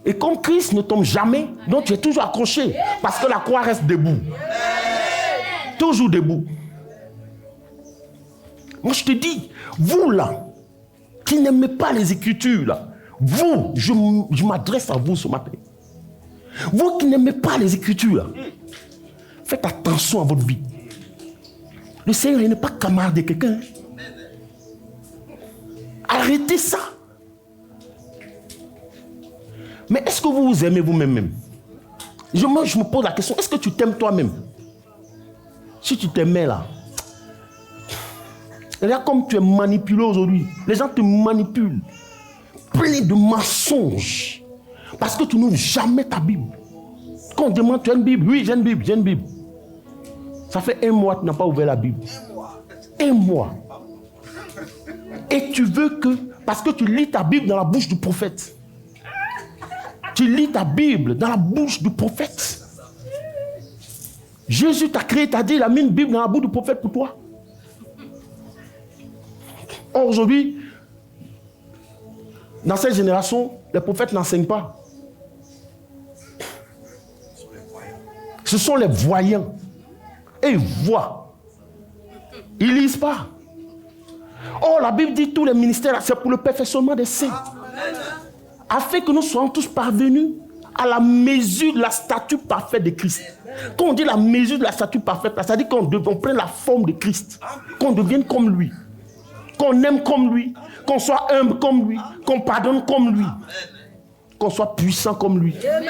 [SPEAKER 1] et comme Christ ne tombe jamais, donc tu es toujours accroché. Parce que la croix reste debout. Toujours debout. Moi je te dis, vous là, qui n'aimez pas les Écritures là, vous, je m'adresse à vous ce matin. Vous qui n'aimez pas les Écritures là, faites attention à votre vie. Le Seigneur il n'est pas camarade de quelqu'un. Arrêtez ça. Mais est-ce que vous vous aimez vous-même? Je me pose la question, est-ce que tu t'aimes toi-même? Si tu t'aimais là, regarde comme tu es manipulé aujourd'hui. Les gens te manipulent. Plein de mensonges. Parce que tu n'ouvres jamais ta Bible. Quand on demande, tu as une Bible? Oui, j'ai une Bible. Ça fait 1 mois que tu n'as pas ouvert la Bible. 1 mois. Et tu veux que, parce que tu lis ta Bible dans la bouche du prophète. Tu lis ta Bible dans la bouche du prophète. Jésus t'a créé, t'a dit, il a mis une Bible dans la bouche du prophète pour toi. Or, aujourd'hui, dans cette génération, les prophètes n'enseignent pas. Ce sont les voyants. Et ils voient. Ils ne lisent pas. Or, la Bible dit tous les ministères, c'est pour le perfectionnement des saints. Afin que nous soyons tous parvenus à la mesure de la stature parfaite de Christ. Quand on dit la mesure de la stature parfaite, ça dit qu'on prenne la forme de Christ. Qu'on devienne comme lui. Qu'on aime comme lui. Qu'on soit humble comme lui. Qu'on pardonne comme lui. Qu'on soit puissant comme lui. Amen.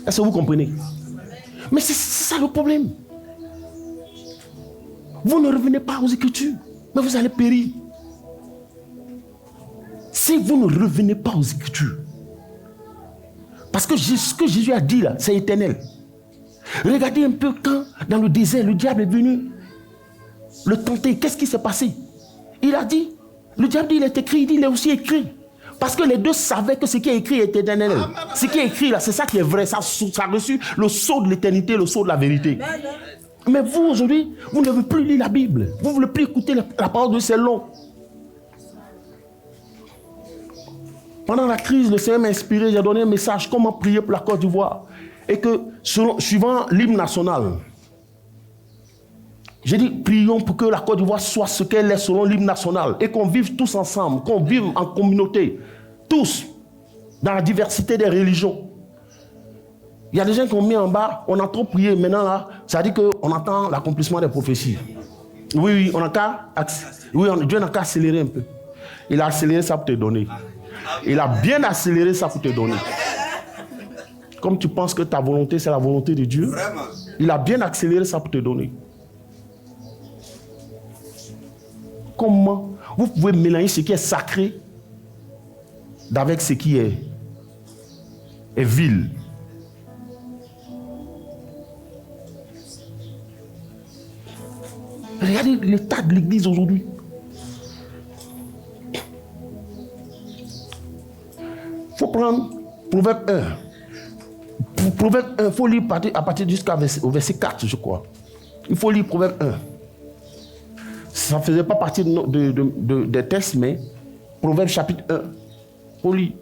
[SPEAKER 1] Est-ce que vous comprenez? Mais c'est ça le problème. Vous ne revenez pas aux Écritures, mais vous allez périr. Si vous ne revenez pas aux Écritures, parce que ce que Jésus a dit là, c'est éternel. Regardez un peu quand, dans le désert, le diable est venu le tenter. Qu'est-ce qui s'est passé? Il a dit, le diable dit, il est écrit, il dit, il est aussi écrit. Parce que les deux savaient que ce qui est écrit est éternel. Ce qui est écrit là, c'est ça qui est vrai. Ça a reçu le sceau de l'éternité, le sceau de la vérité. Mais vous, aujourd'hui, vous ne voulez plus lire la Bible. Vous ne voulez plus écouter la parole de Dieu, c'est long. Pendant la crise, le Seigneur m'a inspiré, j'ai donné un message, comment prier pour la Côte d'Ivoire. Et que, suivant l'hymne national, j'ai dit, prions pour que la Côte d'Ivoire soit ce qu'elle est selon l'hymne national. Et qu'on vive tous ensemble, qu'on vive en communauté. Tous, dans la diversité des religions. Il y a des gens qui ont mis en bas, on a trop prié, maintenant là, ça dit qu'on attend l'accomplissement des prophéties. Oui, on a qu'à, Dieu n'a qu'à accélérer un peu. Il a accéléré ça pour te donner. Il a bien accéléré ça pour te donner. Comme tu penses que ta volonté, c'est la volonté de Dieu, il a bien accéléré ça pour te donner. Comment vous pouvez mélanger ce qui est sacré avec ce qui est vil? Regardez l'état de l'église aujourd'hui. Il faut prendre Proverbe 1. Proverbe 1, il faut lire à partir jusqu'au verset 4, je crois. Il faut lire Proverbe 1. Ça ne faisait pas partie des textes, mais Proverbe chapitre 1. Il faut lire.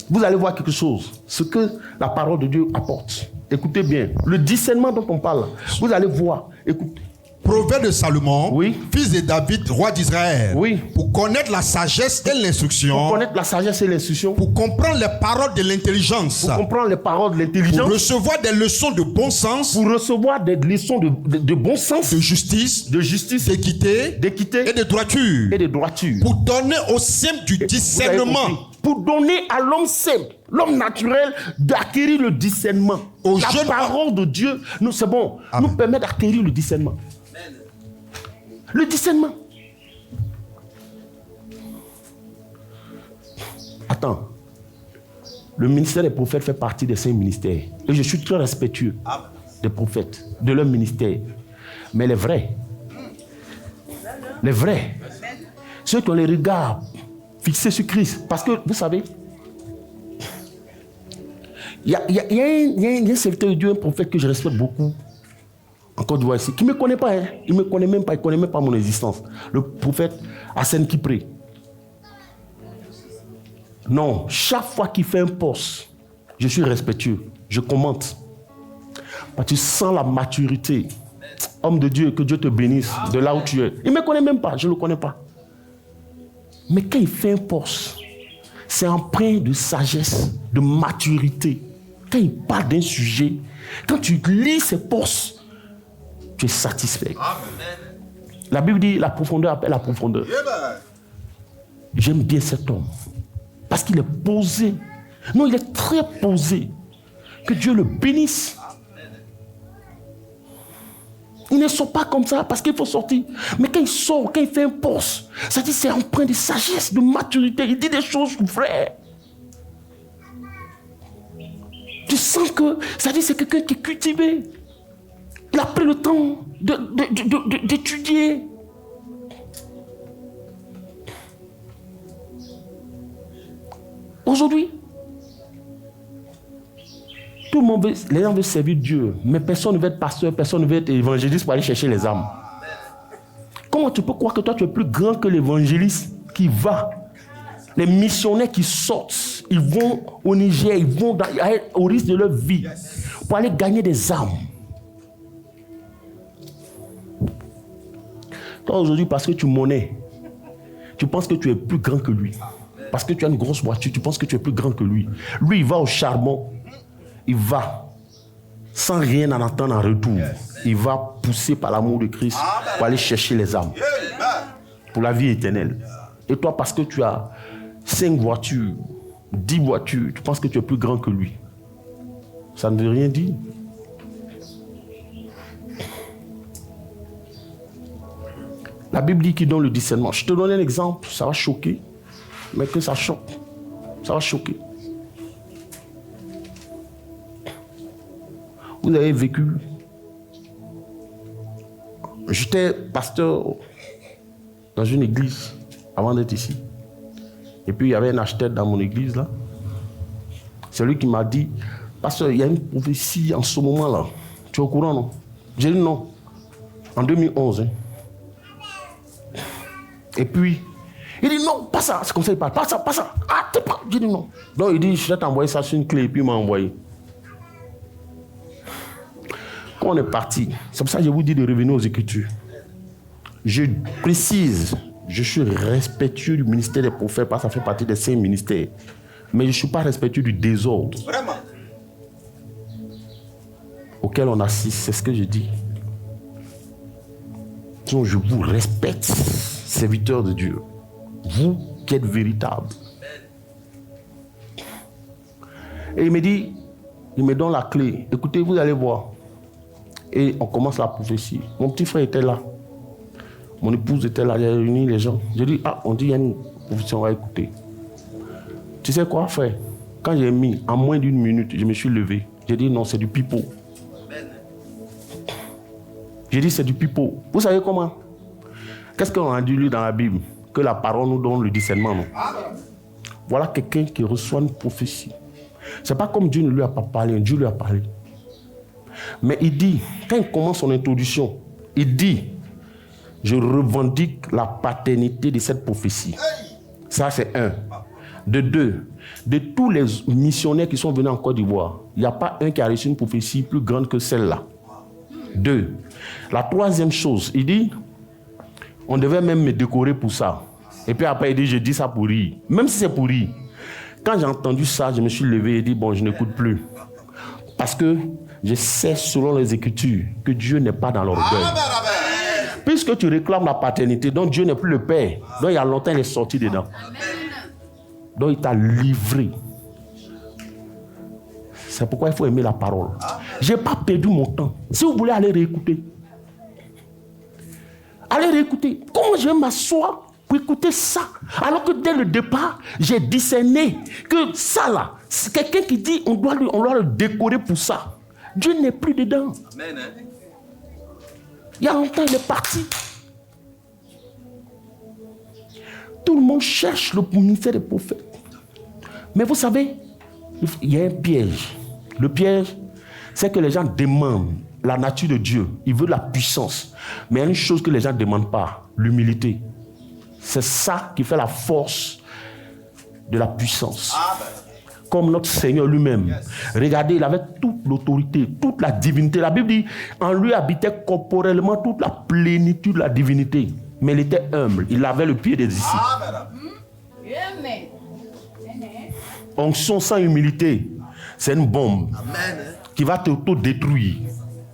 [SPEAKER 1] Vous allez voir quelque chose, ce que la parole de Dieu apporte. Écoutez bien, le discernement dont on parle, vous allez voir, écoutez.
[SPEAKER 3] Proverbe de Salomon,
[SPEAKER 1] oui,
[SPEAKER 3] fils de David, roi d'Israël,
[SPEAKER 1] oui,
[SPEAKER 3] pour connaître la sagesse et l'instruction,
[SPEAKER 1] pour connaître la sagesse et l'instruction,
[SPEAKER 3] pour comprendre les paroles de l'intelligence,
[SPEAKER 1] pour comprendre les paroles de l'intelligence,
[SPEAKER 3] pour recevoir des leçons de bon sens,
[SPEAKER 1] pour recevoir des leçons de bon sens,
[SPEAKER 3] de justice, d'équité et de droiture, pour donner au simple du discernement,
[SPEAKER 1] pour donner à l'homme simple, l'homme naturel, d'acquérir le discernement. La parole de Dieu, c'est bon, nous permet d'acquérir le discernement. Le discernement. Attends. Le ministère des prophètes fait partie des 5 ministères. Et je suis très respectueux des prophètes, de leur ministère. Mais les vrais, ceux qui ont les regards fixés sur Christ. Parce que, vous savez, il y a un serviteur de Dieu, un prophète que je respecte beaucoup, en Côte d'Ivoire ici, qui ne me connaît pas, hein. Il ne me connaît même pas, il ne connaît même pas mon existence. Le prophète Hassan Kipré. Non, chaque fois qu'il fait un poste, je suis respectueux, je commente. Parce que tu sens la maturité. Homme de Dieu, que Dieu te bénisse de là où tu es. Il ne me connaît même pas, je ne le connais pas. Mais quand il fait un poste, c'est empreint de sagesse, de maturité. Quand il parle d'un sujet, quand tu lis ses postes, tu es satisfait. La Bible dit la profondeur appelle la profondeur. J'aime bien cet homme. Parce qu'il est posé. Non, il est très posé. Que Dieu le bénisse. Il ne sort pas comme ça parce qu'il faut sortir. Mais quand il sort, quand il fait un poste, ça dit c'est empreint de sagesse, de maturité. Il dit des choses vraies. Tu sens que, ça dit c'est quelqu'un qui est cultivé. Il a pris le temps d'étudier. Aujourd'hui, tout le monde veut, les gens veulent servir Dieu, mais personne ne veut être pasteur, personne ne veut être évangéliste pour aller chercher les âmes. Comment tu peux croire que toi tu es plus grand que l'évangéliste qui va? Les missionnaires qui sortent, ils vont au Niger, ils vont au risque de leur vie pour aller gagner des âmes. Toi aujourd'hui, parce que tu monnaies, tu penses que tu es plus grand que lui. Parce que tu as une grosse voiture, tu penses que tu es plus grand que lui. Lui, il va au charbon. Il va sans rien en attendre en retour. Il va pousser par l'amour de Christ pour aller chercher les âmes. Pour la vie éternelle. Et toi, parce que tu as 5 voitures, 10 voitures, tu penses que tu es plus grand que lui. Ça ne veut rien dire. La Bible dit qu'il donne le discernement. Je te donne un exemple, ça va choquer. Mais que ça choque. Ça va choquer. Vous avez vécu. J'étais pasteur dans une église avant d'être ici. Et puis il y avait un acheteur dans mon église là. C'est lui qui m'a dit, pasteur, il y a une prophétie en ce moment là. Tu es au courant, non? J'ai dit non. En 2011. Hein. Et puis, il dit non, pas ça. C'est comme ça qu'il parle. Pas ça, pas ça. Ah, t'es pas. J'ai dit non. Donc il dit, je vais t'envoyer ça sur une clé. Et puis il m'a envoyé. Quand on est parti, c'est pour ça que je vous dis de revenir aux Écritures. Je précise, je suis respectueux du ministère des prophètes parce que ça fait partie des 5 ministères. Mais je ne suis pas respectueux du désordre. Vraiment. Auquel on assiste, c'est ce que je dis. Donc je vous respecte, serviteurs de Dieu. Vous qui êtes véritables. Et il me dit, il me donne la clé. Écoutez, vous allez voir. Et on commence la prophétie. Mon petit frère était là. Mon épouse était là, j'ai réuni les gens. J'ai dit, on dit, il y a une prophétie, on va écouter. Tu sais quoi, frère? Quand j'ai mis, en moins d'1 minute, je me suis levé. J'ai dit, non, c'est du pipeau. J'ai dit, c'est du pipeau. Vous savez comment? Qu'est-ce qu'on a dit, lui, dans la Bible? Que la parole nous donne le discernement, non? Voilà quelqu'un qui reçoit une prophétie. C'est pas comme Dieu ne lui a pas parlé, Dieu lui a parlé. Mais il dit, quand il commence son introduction, il dit, je revendique la paternité de cette prophétie. Ça, c'est 1. De 2, de tous les missionnaires qui sont venus en Côte d'Ivoire, il n'y a pas un qui a reçu une prophétie plus grande que celle-là. 2. La troisième chose, il dit, on devait même me décorer pour ça. Et puis après, il dit, je dis ça pour rire. Même si c'est pour rire. Quand j'ai entendu ça, je me suis levé et dit, bon, je n'écoute plus. Parce que je sais, selon les Écritures, que Dieu n'est pas dans l'orgueil. Puisque tu réclames la paternité, donc Dieu n'est plus le Père. Donc il y a longtemps, il est sorti dedans. Donc il t'a livré. C'est pourquoi il faut aimer la parole. Je n'ai pas perdu mon temps. Si vous voulez aller réécouter, allez réécouter. Comment je vais m'asseoir pour écouter ça? Alors que dès le départ, j'ai discerné que ça là, c'est quelqu'un qui dit on doit le décorer pour ça. Dieu n'est plus dedans. Amen. Il y a longtemps, il est parti. Tout le monde cherche le ministère des prophètes. Mais vous savez, il y a un piège. Le piège, c'est que les gens demandent la nature de Dieu. Ils veulent la puissance. Mais il y a une chose que les gens ne demandent pas, l'humilité. C'est ça qui fait la force de la puissance. Comme notre Seigneur lui-même. Yes. Regardez, il avait toute l'autorité, toute la divinité. La Bible dit, en lui habitait corporellement toute la plénitude de la divinité. Mais il était humble. Il avait le pied des disciples. Onction sans humilité, c'est une bombe. Amen. Qui va t'auto-détruire.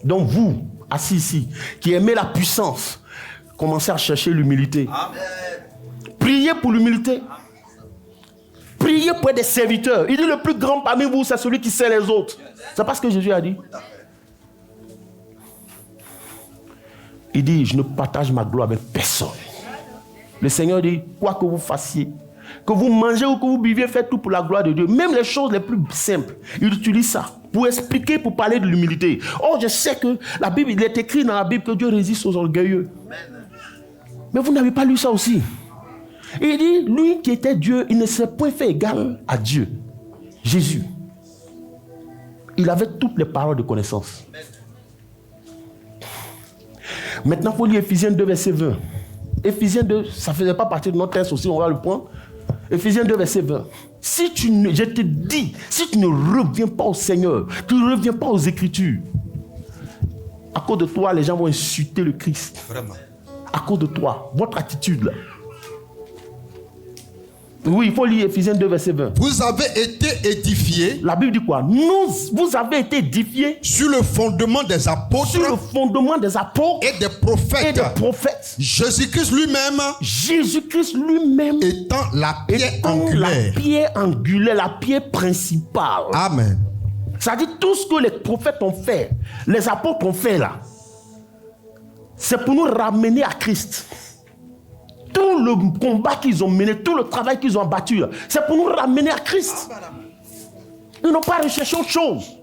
[SPEAKER 1] Donc vous, assis ici, qui aimez la puissance, commencez à chercher l'humilité. Amen. Priez pour l'humilité. Priez pour être des serviteurs. Il dit le plus grand parmi vous, c'est celui qui sert les autres. C'est pas ce que Jésus a dit. Il dit, je ne partage ma gloire avec personne. Le Seigneur dit, quoi que vous fassiez, que vous mangez ou que vous buviez, faites tout pour la gloire de Dieu. Même les choses les plus simples, il utilise ça pour expliquer, pour parler de l'humilité. Oh, je sais que la Bible, il est écrit dans la Bible que Dieu résiste aux orgueilleux. Mais vous n'avez pas lu ça aussi. Il dit, lui qui était Dieu, il ne s'est point fait égal à Dieu. Jésus. Il avait toutes les paroles de connaissance. Maintenant, il faut lire Ephésiens 2, verset 20. Ephésiens 2, ça ne faisait pas partie de notre texte aussi, on va le prendre. Ephésiens 2, verset 20. Je te dis, si tu ne reviens pas au Seigneur, tu ne reviens pas aux Écritures, à cause de toi, les gens vont insulter le Christ. Vraiment. À cause de toi, votre attitude là. Oui, il faut lire Ephésiens 2, verset 20.
[SPEAKER 3] Vous avez été édifiés.
[SPEAKER 1] La Bible dit quoi? Vous avez été édifiés
[SPEAKER 3] sur le fondement des apôtres.
[SPEAKER 1] Sur le fondement des apôtres
[SPEAKER 3] et des prophètes. Jésus-Christ lui-même. Étant la pierre angulaire.
[SPEAKER 1] La pierre principale.
[SPEAKER 3] Amen.
[SPEAKER 1] Ça dit tout ce que les prophètes ont fait, les apôtres ont fait là, c'est pour nous ramener à Christ. Tout le combat qu'ils ont mené, tout le travail qu'ils ont abattu, c'est pour nous ramener à Christ. Ils n'ont pas recherché autre chose.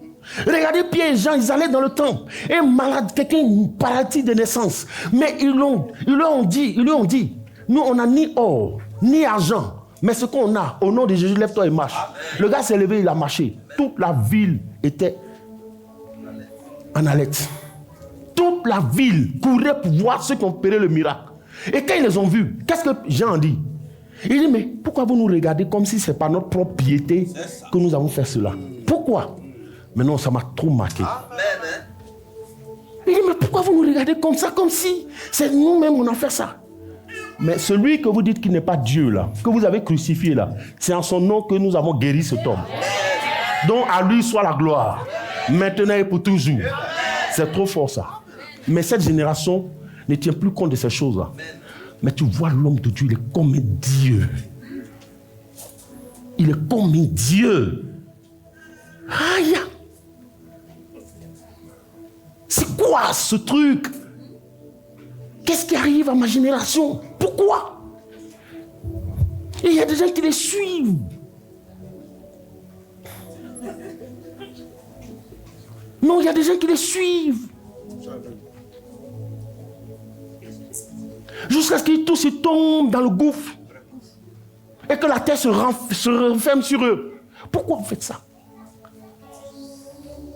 [SPEAKER 1] Regardez Pierre et Jean, ils allaient dans le temple. Un malade, quelqu'un paralytique de naissance. Mais ils lui ont dit, nous on n'a ni or, ni argent. Mais ce qu'on a, au nom de Jésus, lève-toi et marche. Amen. Le gars s'est levé, il a marché. Toute la ville était en haleine. Toute la ville courait pour voir ceux qui ont opéré le miracle. Et quand ils les ont vus, qu'est-ce que Jean dit? Il dit, mais pourquoi vous nous regardez comme si ce n'est pas notre propre piété que nous avons fait cela? Pourquoi? Mais non, ça m'a trop marqué. Amen. Il dit, mais pourquoi vous nous regardez comme ça, comme si c'est nous-mêmes on a fait ça? Mais celui que vous dites qu'il n'est pas Dieu là, que vous avez crucifié là, c'est en son nom que nous avons guéri cet homme. Donc à lui soit la gloire, maintenant et pour toujours. C'est trop fort ça. Mais cette génération ne tient plus compte de ces choses-là. Mais tu vois l'homme de Dieu, il est comme un Dieu. Il est comme un Dieu. Aïe! C'est quoi ce truc? Qu'est-ce qui arrive à ma génération? Pourquoi? Et il y a des gens qui les suivent. Non, il y a des gens qui les suivent. Jusqu'à ce qu'ils tous ils tombent dans le gouffre. Et que la terre se referme sur eux. Pourquoi vous faites ça?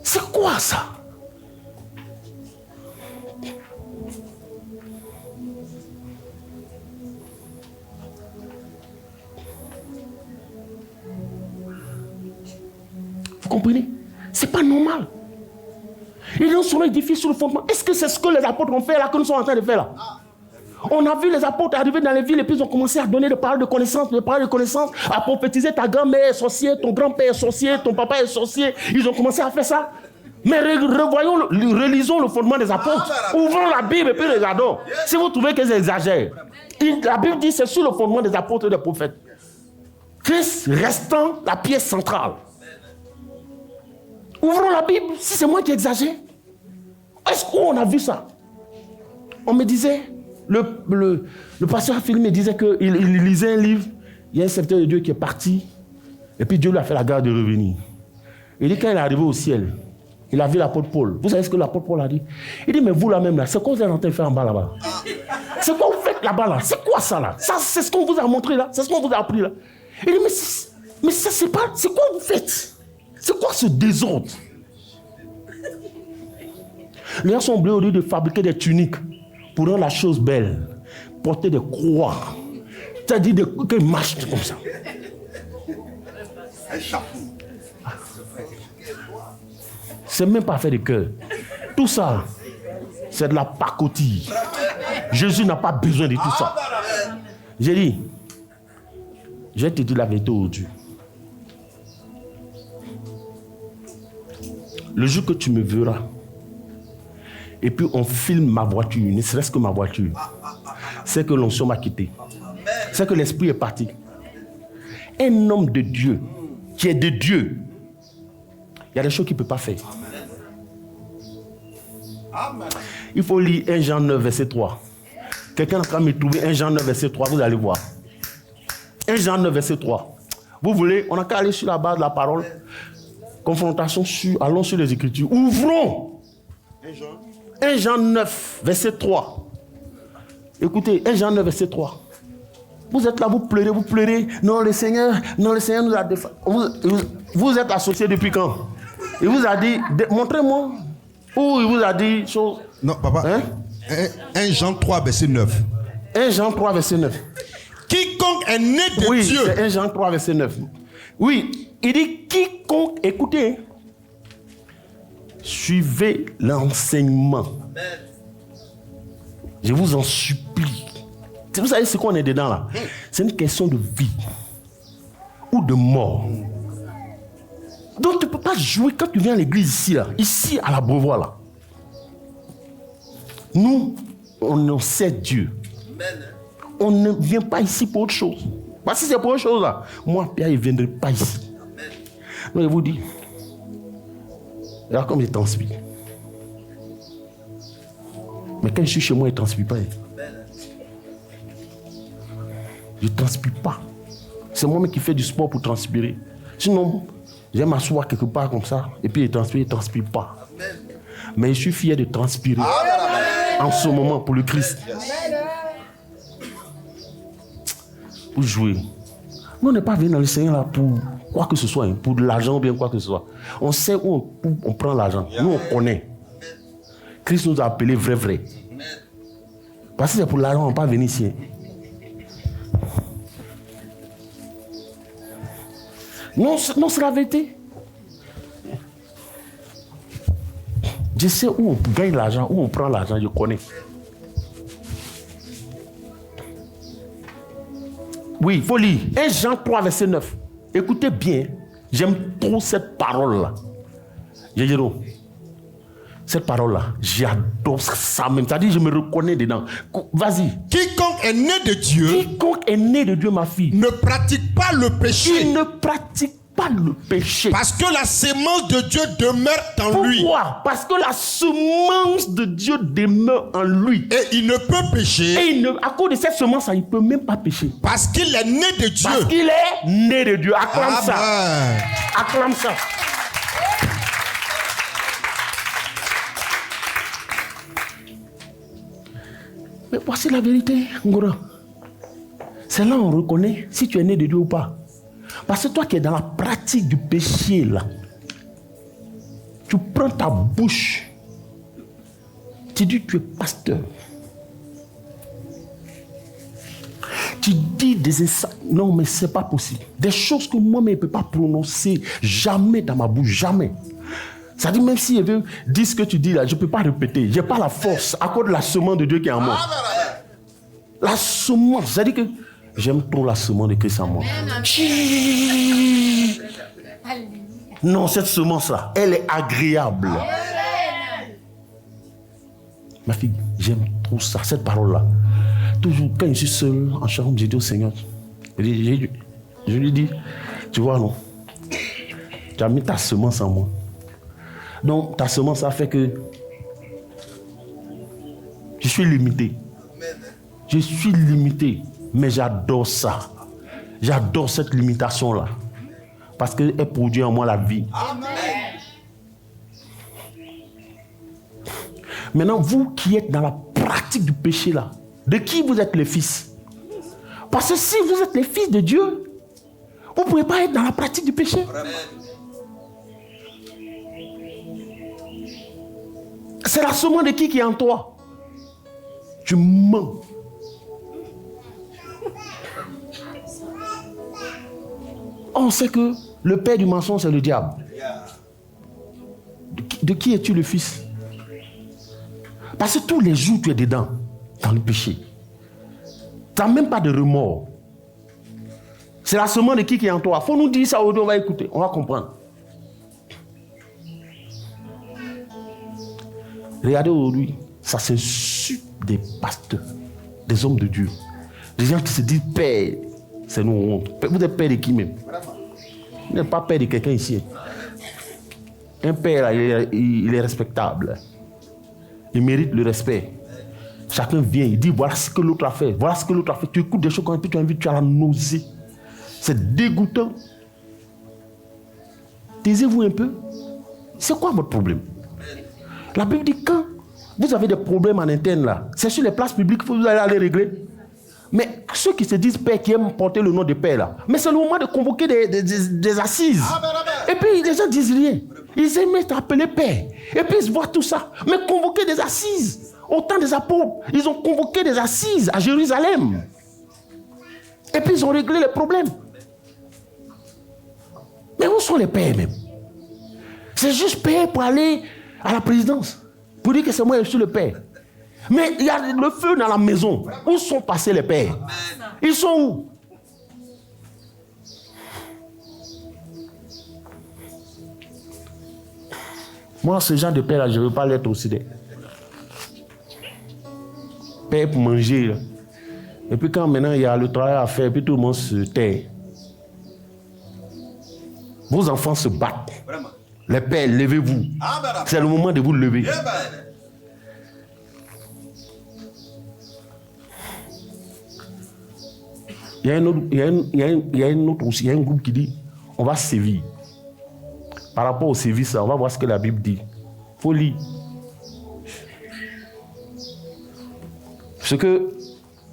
[SPEAKER 1] C'est quoi ça? Vous comprenez? C'est pas normal. Ils ont sur l'édifice sur le fondement. Est-ce que c'est ce que les apôtres ont fait là, que nous sommes en train de faire là? On a vu les apôtres arriver dans les villes et puis ils ont commencé à donner des paroles de connaissance, à prophétiser ta grand-mère est sorcière, ton grand-père est sorcier, ton papa est sorcier. Ils ont commencé à faire ça. Mais relisons le fondement des apôtres. Ouvrons la Bible et puis regardons. Si vous trouvez qu'ils exagèrent. La Bible dit c'est sur le fondement des apôtres et des prophètes. Christ restant la pièce centrale. Ouvrons la Bible, si c'est moi qui exagère. Est-ce qu'on a vu ça? On me disait, le pasteur Philippe me disait qu'il lisait un livre, il y a un serviteur de Dieu qui est parti, et puis Dieu lui a fait la grâce de revenir. Il dit quand il est arrivé au ciel, il a vu l'apôtre Paul. Vous savez ce que l'apôtre Paul a dit? Il dit, mais vous là même là, c'est quoi vous êtes en train de faire en bas là-bas? C'est quoi vous faites là-bas là? C'est quoi ça là? Ça, c'est ce qu'on vous a montré là? C'est ce qu'on vous a appris là? Il dit, mais ça c'est pas, c'est quoi vous faites? C'est quoi ce désordre? Les gens sont obligés au lieu de fabriquer des tuniques pour rendre la chose belle, porter des croix, c'est-à-dire qu'ils marchent comme ça. C'est même pas fait de cœur. Tout ça, c'est de la pacotille. Jésus n'a pas besoin de tout ça. J'ai dit, je vais te dire la vérité aujourd'hui. Le jour que tu me verras, et puis on filme ma voiture, ne serait-ce que ma voiture, c'est que l'onction m'a quitté. C'est que l'esprit est parti. Un homme de Dieu, qui est de Dieu, il y a des choses qu'il ne peut pas faire. Il faut lire 1 Jean 9, verset 3. Quelqu'un est en train de me trouver 1 Jean 9, verset 3, vous allez voir. 1 Jean 9, verset 3. Vous voulez, on n'a qu'à aller sur la base de la parole. Confrontation allons sur les Écritures. Ouvrons 1 Jean 9, verset 3. Écoutez, 1 Jean 9, verset 3. Vous êtes là, vous pleurez. Non, le Seigneur nous a défendu. Vous êtes associés depuis quand? Il vous a dit, montrez-moi. Ou il vous a dit chose.
[SPEAKER 3] Non, papa. Hein? 1 Jean 3, verset 9.
[SPEAKER 1] 1 Jean 3, verset 9.
[SPEAKER 3] Quiconque est né de
[SPEAKER 1] oui,
[SPEAKER 3] Dieu.
[SPEAKER 1] C'est 1 Jean 3, verset 9. Oui, il dit quiconque, écoutez, suivez l'enseignement. Je vous en supplie. Vous savez ce qu'on est dedans là? C'est une question de vie ou de mort. Donc tu ne peux pas jouer quand tu viens à l'église ici, là, ici à la Beauvois là. Nous, on sait Dieu. On ne vient pas ici pour autre chose. Parce que si c'est pour autre chose là, moi Pierre, il ne viendrait pas ici. Donc je vous dis, là comme il transpire. Mais quand je suis chez moi, il ne transpire pas. Je ne transpire pas. C'est moi-même qui fais du sport pour transpirer. Sinon, j'aime m'asseoir quelque part comme ça, et puis je ne transpire pas. Mais je suis fier de transpirer en ce moment pour le Christ. Pour jouer. Nous, on n'est pas venu dans le Seigneur là pour quoi que ce soit, hein, pour de l'argent ou bien quoi que ce soit. On sait où on prend l'argent. Nous, on connaît. Christ nous a appelés vrai. Parce que c'est pour l'argent, on n'est pas venu ici. Hein. Non, c'est la vérité. Je sais où on gagne l'argent, où on prend l'argent, je connais. Oui, il faut lire. 1 Jean 3, verset 9. Écoutez bien, j'aime trop cette parole-là. Jérôme, cette parole-là, j'adore ça même. C'est-à-dire, je me reconnais dedans. Vas-y.
[SPEAKER 3] Quiconque est né de Dieu.
[SPEAKER 1] Quiconque est né de Dieu, ma fille.
[SPEAKER 3] Ne pratique pas le péché.
[SPEAKER 1] Il ne pratique pas le péché.
[SPEAKER 3] Parce que la sémence de Dieu demeure en lui.
[SPEAKER 1] Pourquoi? Parce que la semence de Dieu demeure en lui.
[SPEAKER 3] Et il ne peut pécher.
[SPEAKER 1] Et à cause de cette semence, il ne peut même pas pécher.
[SPEAKER 3] Parce qu'il est né de Dieu.
[SPEAKER 1] Parce qu'il est né de Dieu. Acclame ça. Acclame ça. Mais voici la vérité, Ngora. C'est là où on reconnaît si tu es né de Dieu ou pas. Parce que toi qui es dans la pratique du péché, là, tu prends ta bouche, tu dis tu es pasteur. Tu dis des instants. Non, mais ce n'est pas possible. Des choses que moi-même je ne peux pas prononcer jamais dans ma bouche, jamais. Ça dit, même si je veux dire ce que tu dis là, je ne peux pas répéter. Je n'ai pas la force à cause de la semence de Dieu qui est en moi. La semence, ça dit que j'aime trop la semence de Christ en moi. Non, cette semence-là, elle est agréable. Ma fille, j'aime trop ça, cette parole-là. Toujours, quand je suis seul en chambre, je dis au Seigneur, je lui dis, tu vois, non, tu as mis ta semence en moi. Donc, ta semence, ça fait que je suis limité. Je suis limité, mais j'adore ça. J'adore cette limitation-là. Parce qu'elle produit en moi la vie. Amen. Maintenant, vous qui êtes dans la pratique du péché là, de qui vous êtes les fils? Parce que si vous êtes les fils de Dieu, vous ne pouvez pas être dans la pratique du péché. C'est la semence de qui est en toi? Tu mens. On sait que le père du mensonge, c'est le diable. De qui es-tu le fils? Parce que tous les jours, tu es dedans, dans le péché. Tu n'as même pas de remords. C'est la semence de qui est en toi. Il faut nous dire ça aujourd'hui, on va écouter, on va comprendre. Regardez aujourd'hui, ça s'insulte des pasteurs, des hommes de Dieu. Des gens qui se disent père, c'est nous honte. Vous êtes père de qui même? Vous n'êtes pas père de quelqu'un ici. Un père, là, il est respectable. Il mérite le respect. Chacun vient, il dit voilà ce que l'autre a fait. Voilà ce que l'autre a fait. Tu écoutes des choses quand tu as envie, tu as la nausée. C'est dégoûtant. Taisez-vous un peu. C'est quoi votre problème? La Bible dit quand vous avez des problèmes en interne là, c'est sur les places publiques que vous allez aller régler. Mais ceux qui se disent père, qui aiment porter le nom de père là, mais c'est le moment de convoquer des assises. Et puis les gens disent rien. Ils aiment être appelés père. Et puis ils voient tout ça. Mais convoquer des assises. Au temps des apôtres, ils ont convoqué des assises à Jérusalem. Et puis ils ont réglé les problèmes. Mais où sont les pères même? C'est juste père pour aller à la présidence. Pour dire que c'est moi qui suis le père. Mais il y a le feu dans la maison. Où sont passés les pères? Ils sont où? Moi, ce genre de père-là, je ne veux pas l'être aussi. Père pour manger. Là. Et puis quand maintenant il y a le travail à faire, puis tout le monde se tait. Vos enfants se battent. Vraiment. Les pères, levez-vous. C'est le moment de vous lever. il y a un groupe qui dit on va sévir. Par rapport au service, on va voir ce que la Bible dit. Il faut lire.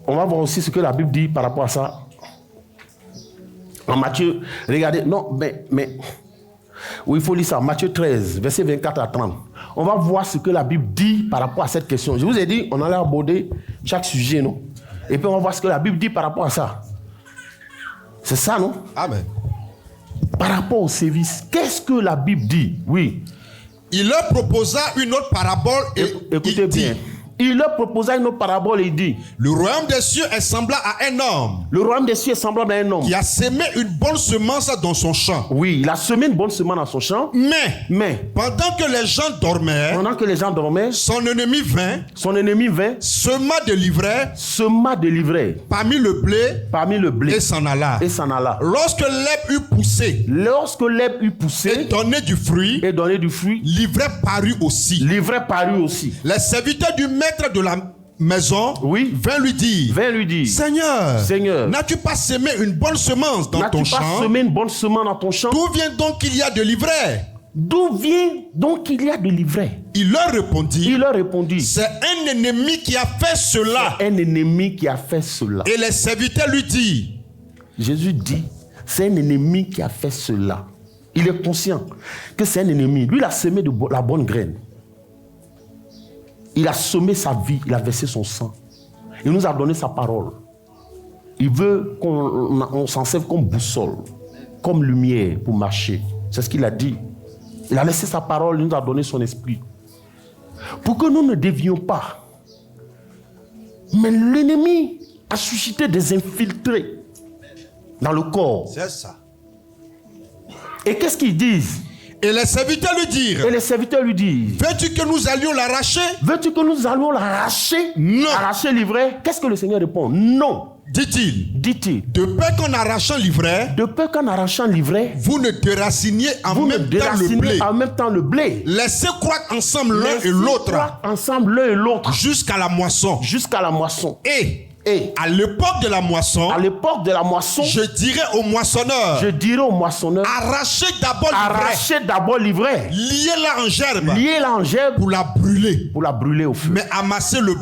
[SPEAKER 1] On va voir aussi ce que la Bible dit par rapport à ça. En Matthieu, regardez, non, mais oui, il faut lire ça. Matthieu 13, versets 24 à 30. On va voir ce que la Bible dit par rapport à cette question. Je vous ai dit, on allait aborder chaque sujet, non? Et puis on va voir ce que la Bible dit par rapport à ça. C'est ça, non?
[SPEAKER 3] Amen.
[SPEAKER 1] Par rapport au service, qu'est-ce que la Bible dit? Oui.
[SPEAKER 3] Il leur proposa une autre parabole et
[SPEAKER 1] écoutez bien. Il leur proposa une autre parabole et il dit:
[SPEAKER 3] le royaume des cieux est semblable à un homme.
[SPEAKER 1] Le royaume des cieux est semblable à un homme
[SPEAKER 3] qui a semé une bonne semence dans son champ.
[SPEAKER 1] Oui, il a semé une bonne semence dans son champ. Mais
[SPEAKER 3] pendant que les gens dormaient, son ennemi vint, sema de l'ivraie parmi le blé et s'en alla. Lorsque l'herbe eut poussé, et donné du fruit, l'ivraie parut aussi. Les serviteurs du maître de la maison vint lui dire, Seigneur, n'as-tu pas semé une bonne semence dans ton champ? D'où vient donc qu'il y a de l'ivraie? Il leur répondit, c'est un ennemi qui a fait cela. Et les serviteurs lui disent,
[SPEAKER 1] Jésus dit, c'est un ennemi qui a fait cela. Il est conscient que c'est un ennemi. Lui, il a semé la bonne graine. Il a semé sa vie, il a versé son sang. Il nous a donné sa parole. Il veut qu'on s'en serve comme boussole, comme lumière pour marcher. C'est ce qu'il a dit. Il a laissé sa parole, il nous a donné son esprit. Pour que nous ne dévions pas. Mais l'ennemi a suscité des infiltrés dans le corps.
[SPEAKER 3] C'est ça.
[SPEAKER 1] Et qu'est-ce qu'ils disent?
[SPEAKER 3] Et les serviteurs lui dirent, veux-tu que nous allions l'arracher? Non.
[SPEAKER 1] Arracher l'ivraie? Qu'est-ce que le Seigneur répond? Non.
[SPEAKER 3] Dit-il. De peur qu'en arrachant l'ivraie, vous ne déraciniez en même temps le blé. Laissez croître ensemble l'un et l'autre. Jusqu'à la moisson. Et à l'époque de la moisson, je dirais au moissonneur, arrachez d'abord l'ivraie, liez-la en gerbe, pour la brûler au feu. Mais amassez le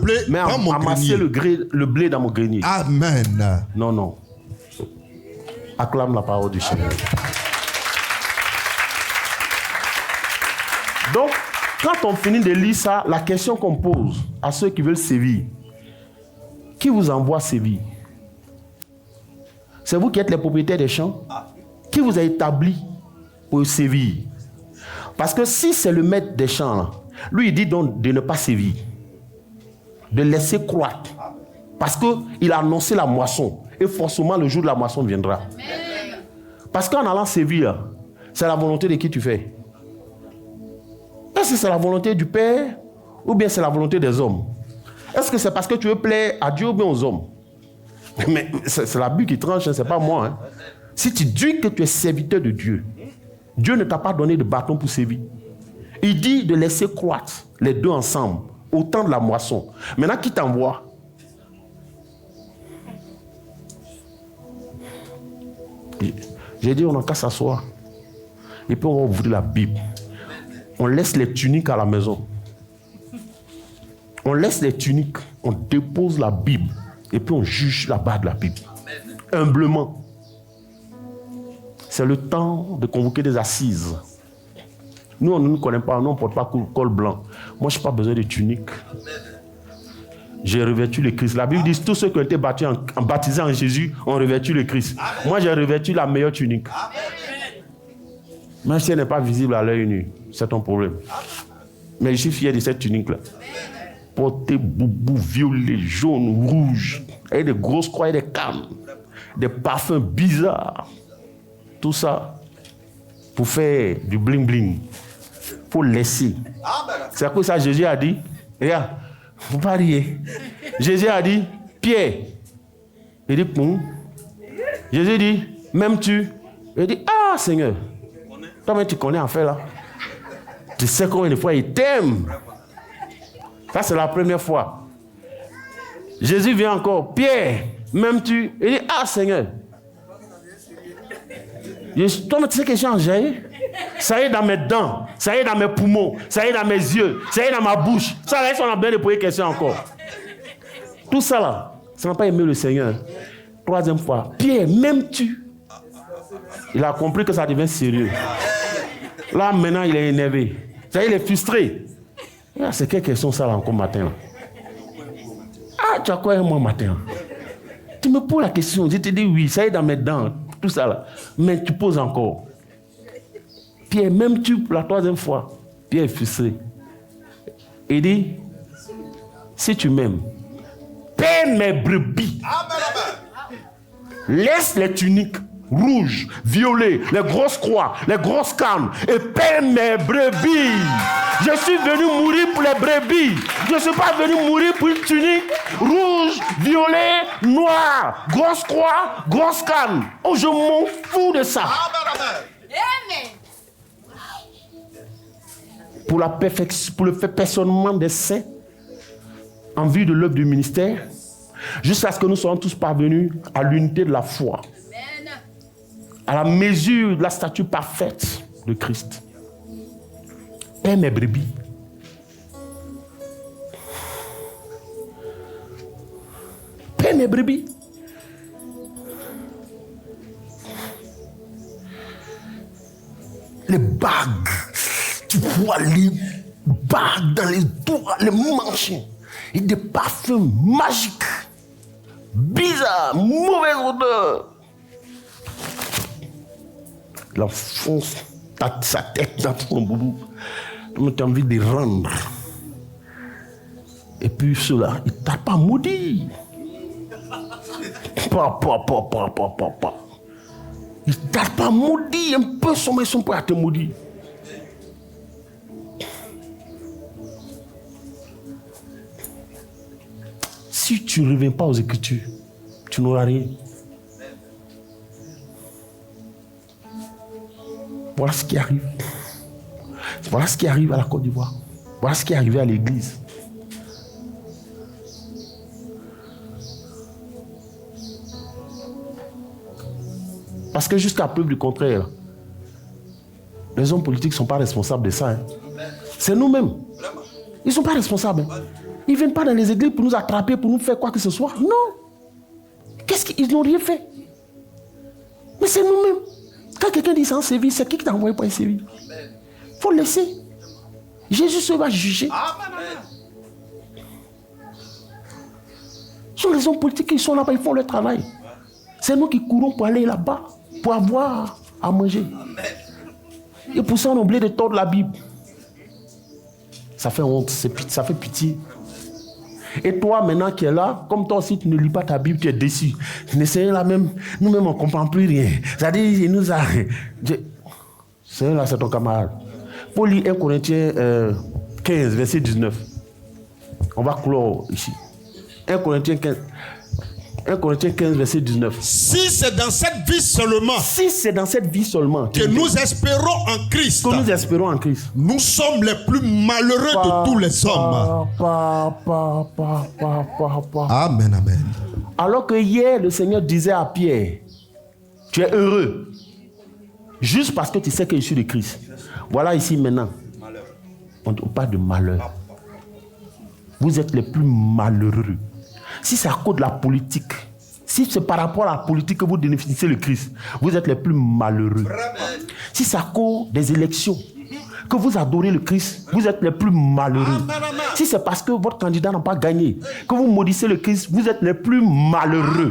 [SPEAKER 3] blé dans mon grenier. Amen.
[SPEAKER 1] Non. Acclame la parole du Seigneur. Donc, quand on finit de lire ça, la question qu'on pose à ceux qui veulent sévir: qui vous envoie sévir? C'est vous qui êtes les propriétaires des champs? Qui vous a établi pour sévir? Parce que si c'est le maître des champs, là, lui il dit donc de ne pas sévir, de laisser croître. Parce qu'il a annoncé la moisson. Et forcément le jour de la moisson viendra. Parce qu'en allant sévir, c'est la volonté de qui tu fais? Est-ce que c'est la volonté du Père ou bien c'est la volonté des hommes? Est-ce que c'est parce que tu veux plaire à Dieu ou bien aux hommes? Mais c'est la Bible qui tranche, c'est pas moi. Hein. Si tu dis que tu es serviteur de Dieu, Dieu ne t'a pas donné de bâton pour sévir. Il dit de laisser croître les deux ensemble au temps de la moisson. Maintenant, qui t'envoie? J'ai dit, on n'a qu'à s'asseoir. Et puis on va ouvrir la Bible. On laisse les tuniques à la maison. On laisse les tuniques, on dépose la Bible et puis on juge la barre de la Bible. Humblement. C'est le temps de convoquer des assises. Nous, on ne nous connaît pas, nous, on ne porte pas col blanc. Moi, je n'ai pas besoin de tunique. J'ai revêtu le Christ. La Bible dit tous ceux qui ont été baptisés en Jésus ont revêtu le Christ. Moi, j'ai revêtu la meilleure tunique. Même si elle n'est pas visible à l'œil nu, c'est ton problème. Mais je suis fier de cette tunique-là. Porter boubou, violet, jaune, rouge, avec des grosses croix et des cannes, des parfums bizarres. Tout ça pour faire du bling-bling. Pour laisser. C'est à quoi ça Jésus a dit? Regarde, faut pas rire. Jésus a dit, Pierre. Il dit, Poum. Jésus dit, m'aimes-tu? Il dit, ah Seigneur, toi-même tu connais en fait là. Tu sais combien de fois il t'aime. Ça, c'est la première fois. Jésus vient encore. Pierre, Même tu. Il dit, ah Seigneur. Toi, tu sais que j'ai changé. Ça y est dans mes dents, ça y est dans mes poumons, ça y est dans mes yeux, ça y est dans ma bouche. Ça là, on a bien de poser questions encore. Tout ça là, ça n'a pas aimé le Seigneur. Troisième fois, Pierre, même tu. Il a compris que ça devient sérieux. Là, maintenant, il est énervé. Ça y est, il est frustré. Ah, c'est quelle question ça là encore matin? Ah, tu as quoi moi matin? Tu me poses la question, je te dis oui, ça y est dans mes dents, tout ça là. Mais tu poses encore. Pierre, même tu, pour la troisième fois, Pierre est frustré. Il dit, si tu m'aimes, paie mes brebis. Laisse les tuniques rouges, violets, les grosses croix, les grosses cannes, et paie mes brebis. Je suis venu mourir pour les brebis. Je ne suis pas venu mourir pour une tunique rouge, violet, noir, grosse croix, grosse canne. Oh, je m'en fous de ça.
[SPEAKER 4] Amen.
[SPEAKER 1] Pour la perfection, pour le perfectionnement des saints, en vue de l'œuvre du ministère, jusqu'à ce que nous soyons tous parvenus à l'unité de la foi,
[SPEAKER 4] Amen.
[SPEAKER 1] à la mesure de la stature parfaite de Christ. Paie mes brebis. Paie mes brebis. Les bagues. Tu vois les bagues dans les doigts, les manches. Et des parfums magiques. Bizarres, mauvaise odeur. Il enfonce sa tête dans ton boubou. Tu as envie de rendre. Et puis cela, il ne t'a pas maudit. Il ne t'a pas maudit. Un peu son maison pour te maudire. Si tu ne reviens pas aux Écritures, tu n'auras rien. Voilà ce qui arrive. Voilà ce qui arrive à la Côte d'Ivoire. Voilà ce qui est arrivé à l'Église. Parce que jusqu'à preuve du contraire, les hommes politiques ne sont pas responsables de ça. Hein. C'est nous-mêmes. Ils ne sont pas responsables. Hein. Ils ne viennent pas dans les églises pour nous attraper, pour nous faire quoi que ce soit. Non. Qu'est-ce qu'ils n'ont rien fait? Mais c'est nous-mêmes. Quand quelqu'un dit ça en séville, c'est qui t'a envoyé pour un séville? Il faut le laisser. Jésus se va juger. Ce sont les hommes politiques qui sont là-bas, ils font leur travail. C'est nous qui courons pour aller là-bas, pour avoir à manger. Et pour ça, on a oublié de tordre la Bible. Ça fait honte, ça fait pitié. Et toi, maintenant qui es là, comme toi aussi, tu ne lis pas ta Bible, tu es déçu. Seigneur, là même, nous-mêmes, on ne comprend plus rien. C'est-à-dire, il nous a... Seigneur, là, c'est ton camarade. Pour lire 1 Corinthiens 15, verset 19. On va clore ici. 1 Corinthiens 15, verset 19.
[SPEAKER 3] Si c'est dans cette vie seulement.
[SPEAKER 1] Si c'est dans cette vie seulement.
[SPEAKER 3] Que nous espérons en Christ.
[SPEAKER 1] Que nous espérons en Christ.
[SPEAKER 3] Nous sommes les plus malheureux de tous les hommes. Amen, amen.
[SPEAKER 1] Alors que hier, le Seigneur disait à Pierre, tu es heureux. Juste parce que tu sais que je suis de Christ. Voilà ici maintenant. On ne parle de malheur. Vous êtes les plus malheureux. Si c'est à cause de la politique, si c'est par rapport à la politique que vous définissez le Christ, vous êtes les plus malheureux. Si c'est à cause des élections que vous adorez le Christ, vous êtes les plus malheureux. Si c'est parce que votre candidat n'a pas gagné, que vous maudissez le Christ, vous êtes les plus malheureux.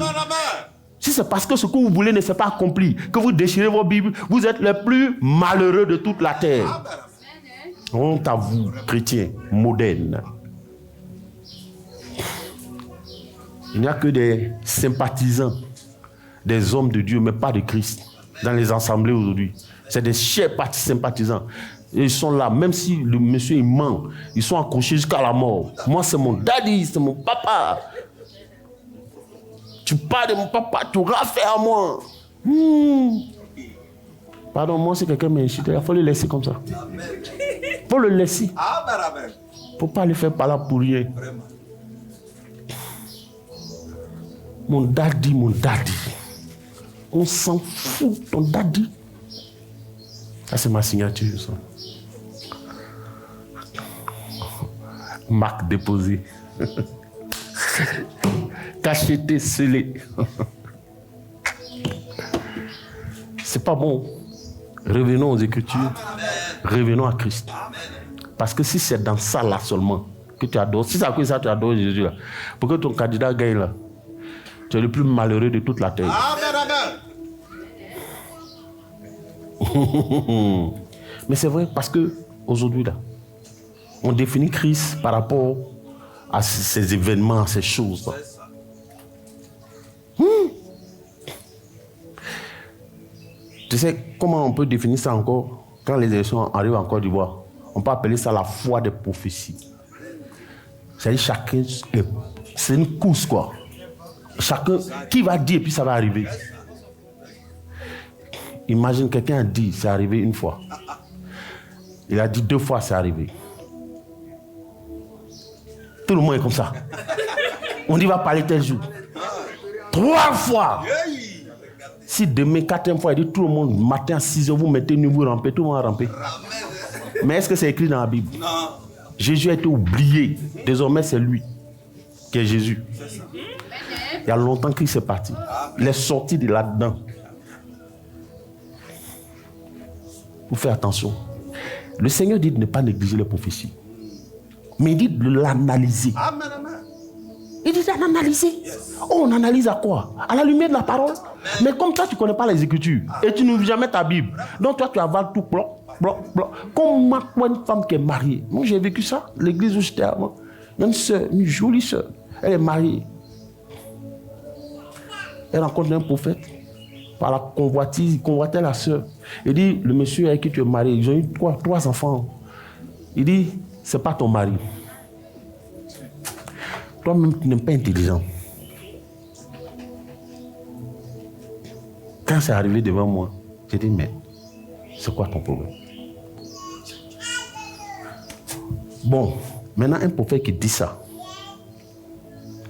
[SPEAKER 1] Si c'est parce que ce que vous voulez ne s'est pas accompli, que vous déchirez vos Bibles, vous êtes les plus malheureux de toute la terre. Honte à vous, chrétiens modernes. Il n'y a que des sympathisants, des hommes de Dieu, mais pas de Christ, dans les assemblées aujourd'hui. C'est des chers sympathisants. Et ils sont là, même si le monsieur il ment, ils sont accrochés jusqu'à la mort. Moi, c'est mon daddy, c'est mon papa. Tu parles de mon papa, tu auras fait à moi. Pardon, moi, si quelqu'un m'a insulté, il faut le laisser comme ça. Il faut le laisser. Il ne faut pas le faire par là pour rien. Mon daddy, mon daddy. On s'en fout, ton daddy. Ça, c'est ma signature, ça. Marque déposée. Cacheté, scellé. C'est pas bon. Revenons aux Écritures. Revenons à Christ. Parce que si c'est dans ça là seulement que tu adores, si c'est à cause de ça que tu adores Jésus là, pour que ton candidat gagne là, tu es le plus malheureux de toute la terre. Mais c'est vrai parce que aujourd'hui là, on définit Christ par rapport à ces événements, à ces choses là. Tu sais comment on peut définir ça encore quand les élections arrivent en Côte d'Ivoire? On peut appeler ça la foi des prophéties. C'est-à-dire chacun, c'est une course quoi. Chacun, qui va dire et puis ça va arriver. Imagine quelqu'un a dit, c'est arrivé une fois. Il a dit 2 fois, c'est arrivé. Tout le monde est comme ça. On dit, va parler tel jour. 3 fois. Si demain, 4e fois, il dit tout le monde, matin à 6h, vous mettez nu, vous rampez, tout le monde a rampé. Mais est-ce que c'est écrit dans la Bible? Non. Jésus a été oublié. Désormais, c'est lui qui est Jésus. Il y a longtemps qu'il s'est parti. Il est sorti de là-dedans. Il faut faire attention. Le Seigneur dit de ne pas négliger les prophéties. Mais il dit de l'analyser. Il dit d'analyser. Oh, on analyse à quoi? À la lumière de la parole. Mais comme toi, tu ne connais pas les Écritures et tu n'ouvres jamais ta Bible. Donc toi, tu avales tout bloc. Comme toi, une femme qui est mariée. Moi, j'ai vécu ça. L'église où j'étais avant. Il y a une soeur, une jolie soeur. Elle est mariée. Elle rencontre un prophète. Par la convoitise, il convoitait la soeur. Il dit, le monsieur avec qui tu es marié, ils ont eu 3 enfants. Il dit, c'est pas ton mari. Toi-même, tu n'es pas intelligent. Quand c'est arrivé devant moi, j'ai dit, mais c'est quoi ton problème? Bon, maintenant, un prophète qui dit ça,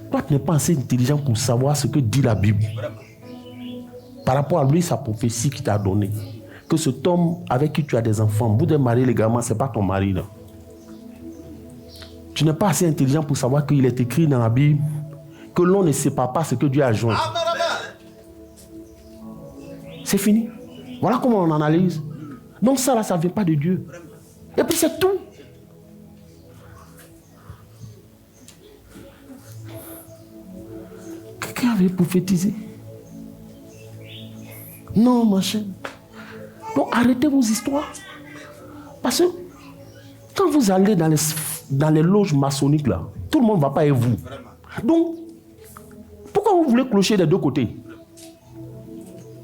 [SPEAKER 1] toi, tu n'es pas assez intelligent pour savoir ce que dit la Bible. Par rapport à lui, sa prophétie qu'il t'a donnée. Que cet homme avec qui tu as des enfants, vous devez marier légalement, ce n'est pas ton mari. Là. Tu n'es pas assez intelligent pour savoir qu'il est écrit dans la Bible que l'on ne sépare pas ce que Dieu a joint. C'est fini. Voilà comment on analyse. Donc ça, là, ça ne vient pas de Dieu. Et puis c'est tout. Quelqu'un avait prophétisé. Non, ma chérie. Donc arrêtez vos histoires. Parce que quand vous allez dans les loges maçonniques, là, tout le monde ne va pas avec vous. Donc, pourquoi vous voulez clocher des 2 côtés?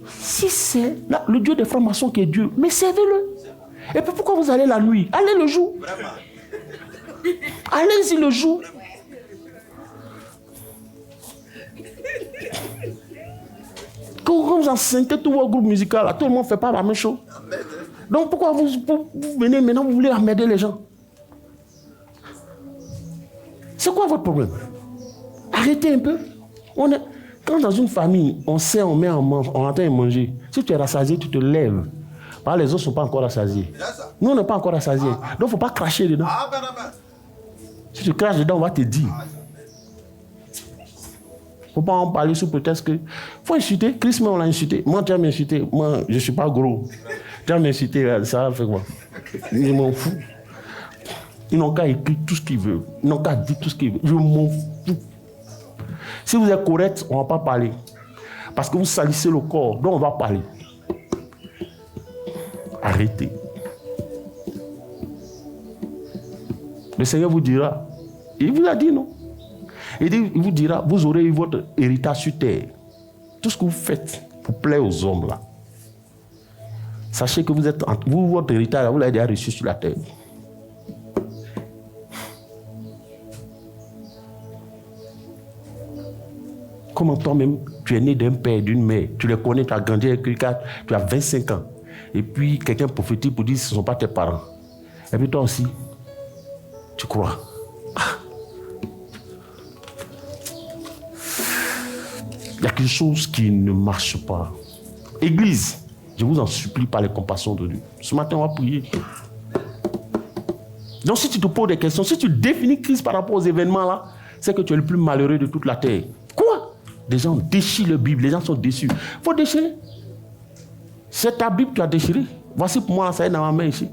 [SPEAKER 1] Si c'est le Dieu des francs-maçons qui est Dieu, mais servez-le. Et puis pourquoi vous allez la nuit? Allez le jour. Allez-y le jour. Quand vous enseignez tout votre groupe musical, là, tout le monde ne fait pas la même chose. Donc pourquoi vous venez maintenant, vous voulez emmerder les gens? C'est quoi votre problème? Arrêtez un peu. Quand dans une famille, on sait, on met on entend manger. Si tu es rassasié, tu te lèves. Parce que les autres ne sont pas encore rassasiés. Nous, on n'est pas encore rassasiés. Donc il ne faut pas cracher dedans. Si tu craches dedans, on va te dire. Il ne faut pas en parler sous prétexte que... Il faut insulter. Christ, on l'a insulté. Moi, tu vas m'insulter. Moi, je ne suis pas gros. Tu vas m'insulter, ça va faire quoi? Je m'en fous. Ils n'ont qu'à écrire tout ce qu'ils veulent. Ils n'ont qu'à dire tout ce qu'ils veulent. Je m'en fous. Si vous êtes correct, on ne va pas parler. Parce que vous salissez le corps. Donc, on va parler. Arrêtez. Le Seigneur vous dira, il vous a dit non. Il vous dira, vous aurez eu votre héritage sur terre. Tout ce que vous faites pour plaire aux hommes là. Sachez que votre héritage, vous l'avez déjà reçu sur la terre. Comment toi-même, tu es né d'un père et d'une mère, tu les connais, tu as grandi avec quelqu'un, tu as 25 ans. Et puis quelqu'un prophétise pour dire que ce ne sont pas tes parents. Et puis toi aussi, tu crois. Il y a quelque chose qui ne marche pas. Église, je vous en supplie par les compassions de Dieu. Ce matin, on va prier. Donc si tu te poses des questions, si tu définis Christ par rapport aux événements là, c'est que tu es le plus malheureux de toute la terre. Quoi? Des gens déchirent la Bible, les gens sont déçus. Il faut déchirer. C'est ta Bible que tu as déchirée. Voici pour moi, ça est dans ma main ici.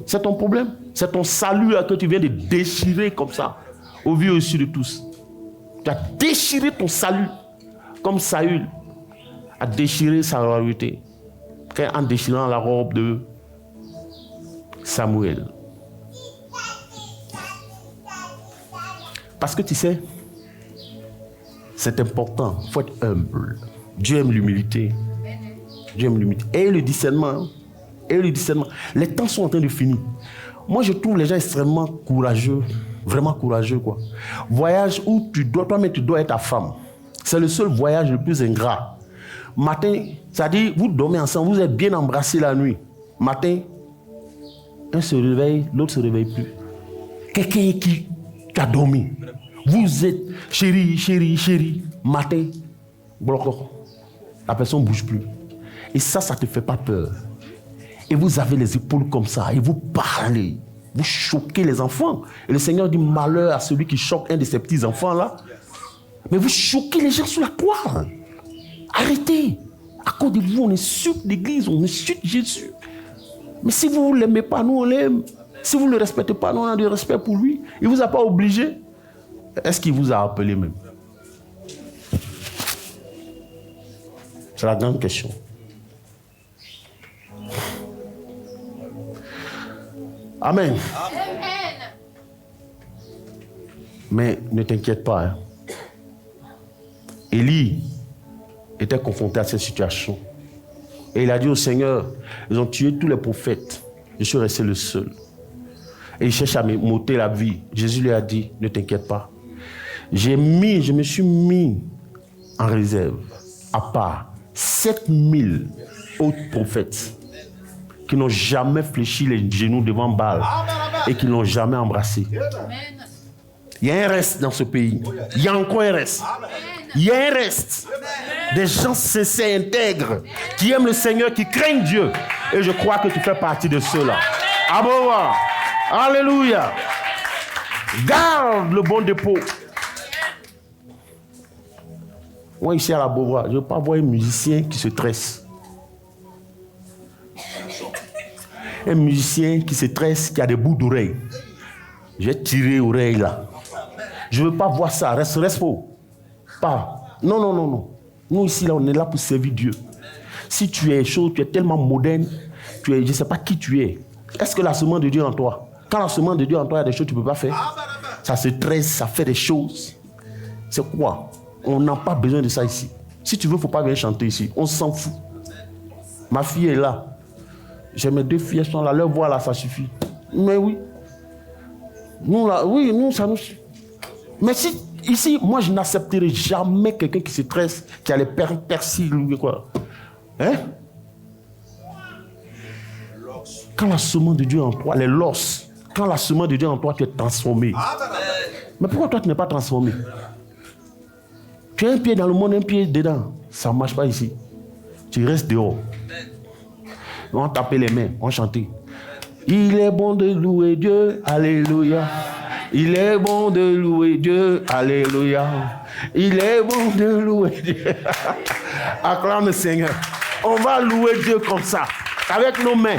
[SPEAKER 1] C'est ton problème. C'est ton salut là, que tu viens de déchirer comme ça, au vu au-dessus de tous. Tu as déchiré ton salut, comme Saül a déchiré sa royauté en déchirant la robe de Samuel. Parce que tu sais, c'est important, il faut être humble. Dieu aime l'humilité. Dieu aime l'humilité. Et le discernement. Et le discernement. Les temps sont en train de finir. Moi, je trouve les gens extrêmement courageux. Vraiment courageux, quoi. Voyage où tu dois, toi-même, tu dois être ta femme. C'est le seul voyage le plus ingrat. Matin, c'est-à-dire, vous dormez ensemble, vous êtes bien embrassés la nuit. Matin, un se réveille, l'autre se réveille plus. Quelqu'un qui a dormi. Vous êtes chérie. Matin, bloc. La personne ne bouge plus. Et ça ne te fait pas peur. Et vous avez les épaules comme ça. Et vous parlez. Vous choquez les enfants. Et le Seigneur dit malheur à celui qui choque un de ses petits-enfants là. Mais vous choquez les gens sur la toile. Arrêtez. À cause de vous, on insulte l'église, on insulte Jésus. Mais si vous ne l'aimez pas, nous on l'aime. Si vous ne le respectez pas, nous on a du respect pour lui. Il ne vous a pas obligé. Est-ce qu'il vous a appelé même? C'est la grande question. Amen.
[SPEAKER 4] Amen.
[SPEAKER 1] Mais ne t'inquiète pas. Hein. Élie était confronté à cette situation. Et il a dit au Seigneur, ils ont tué tous les prophètes. Je suis resté le seul. Et il cherche à m'ôter la vie. Jésus lui a dit, ne t'inquiète pas. Je me suis mis en réserve, à part 7000 autres prophètes qui n'ont jamais fléchi les genoux devant Baal et qui ne l'ont jamais embrassé.
[SPEAKER 4] Amen.
[SPEAKER 1] Il y a un reste dans ce pays. Il y a encore un reste. Il y a un reste. Des gens sincères, intègres, qui aiment le Seigneur, qui craignent Dieu. Et je crois que tu fais partie de ceux-là. Amen. Alléluia. Garde le bon dépôt. Moi, ici à la Beauvoir, je ne veux pas voir un musicien qui se tresse. Un musicien qui se tresse, qui a des bouts d'oreilles. Je vais tirer l'oreille là. Je ne veux pas voir ça. Reste faux. Pas. Non. Nous ici, là, on est là pour servir Dieu. Si tu es chaud, tu es tellement moderne, je ne sais pas qui tu es. Est-ce que la semence de Dieu en toi? Quand la semence de Dieu en toi, il y a des choses que tu ne peux pas faire. Ça se tresse, ça fait des choses. C'est quoi? On n'a pas besoin de ça ici. Si tu veux, il ne faut pas venir chanter ici. On s'en fout. Ma fille est là. J'ai mes 2 filles, elles sont là. Leur voix là, ça suffit. Mais oui. Nous, là, oui, nous, ça nous... Mais si, ici, moi, je n'accepterai jamais quelqu'un qui se tresse, qui a les persils ou quoi. Hein? Quand la semence de Dieu en toi, les losses, quand la semence de Dieu en toi, tu es transformé. Mais pourquoi toi, tu n'es pas transformé? Tu as un pied dans le monde, un pied dedans. Ça ne marche pas ici. Tu restes dehors. On va taper les mains, on va chanter. Il est bon de louer Dieu, alléluia. Il est bon de louer Dieu, alléluia. Il est bon de louer Dieu. Acclame le Seigneur. On va louer Dieu comme ça, avec nos mains.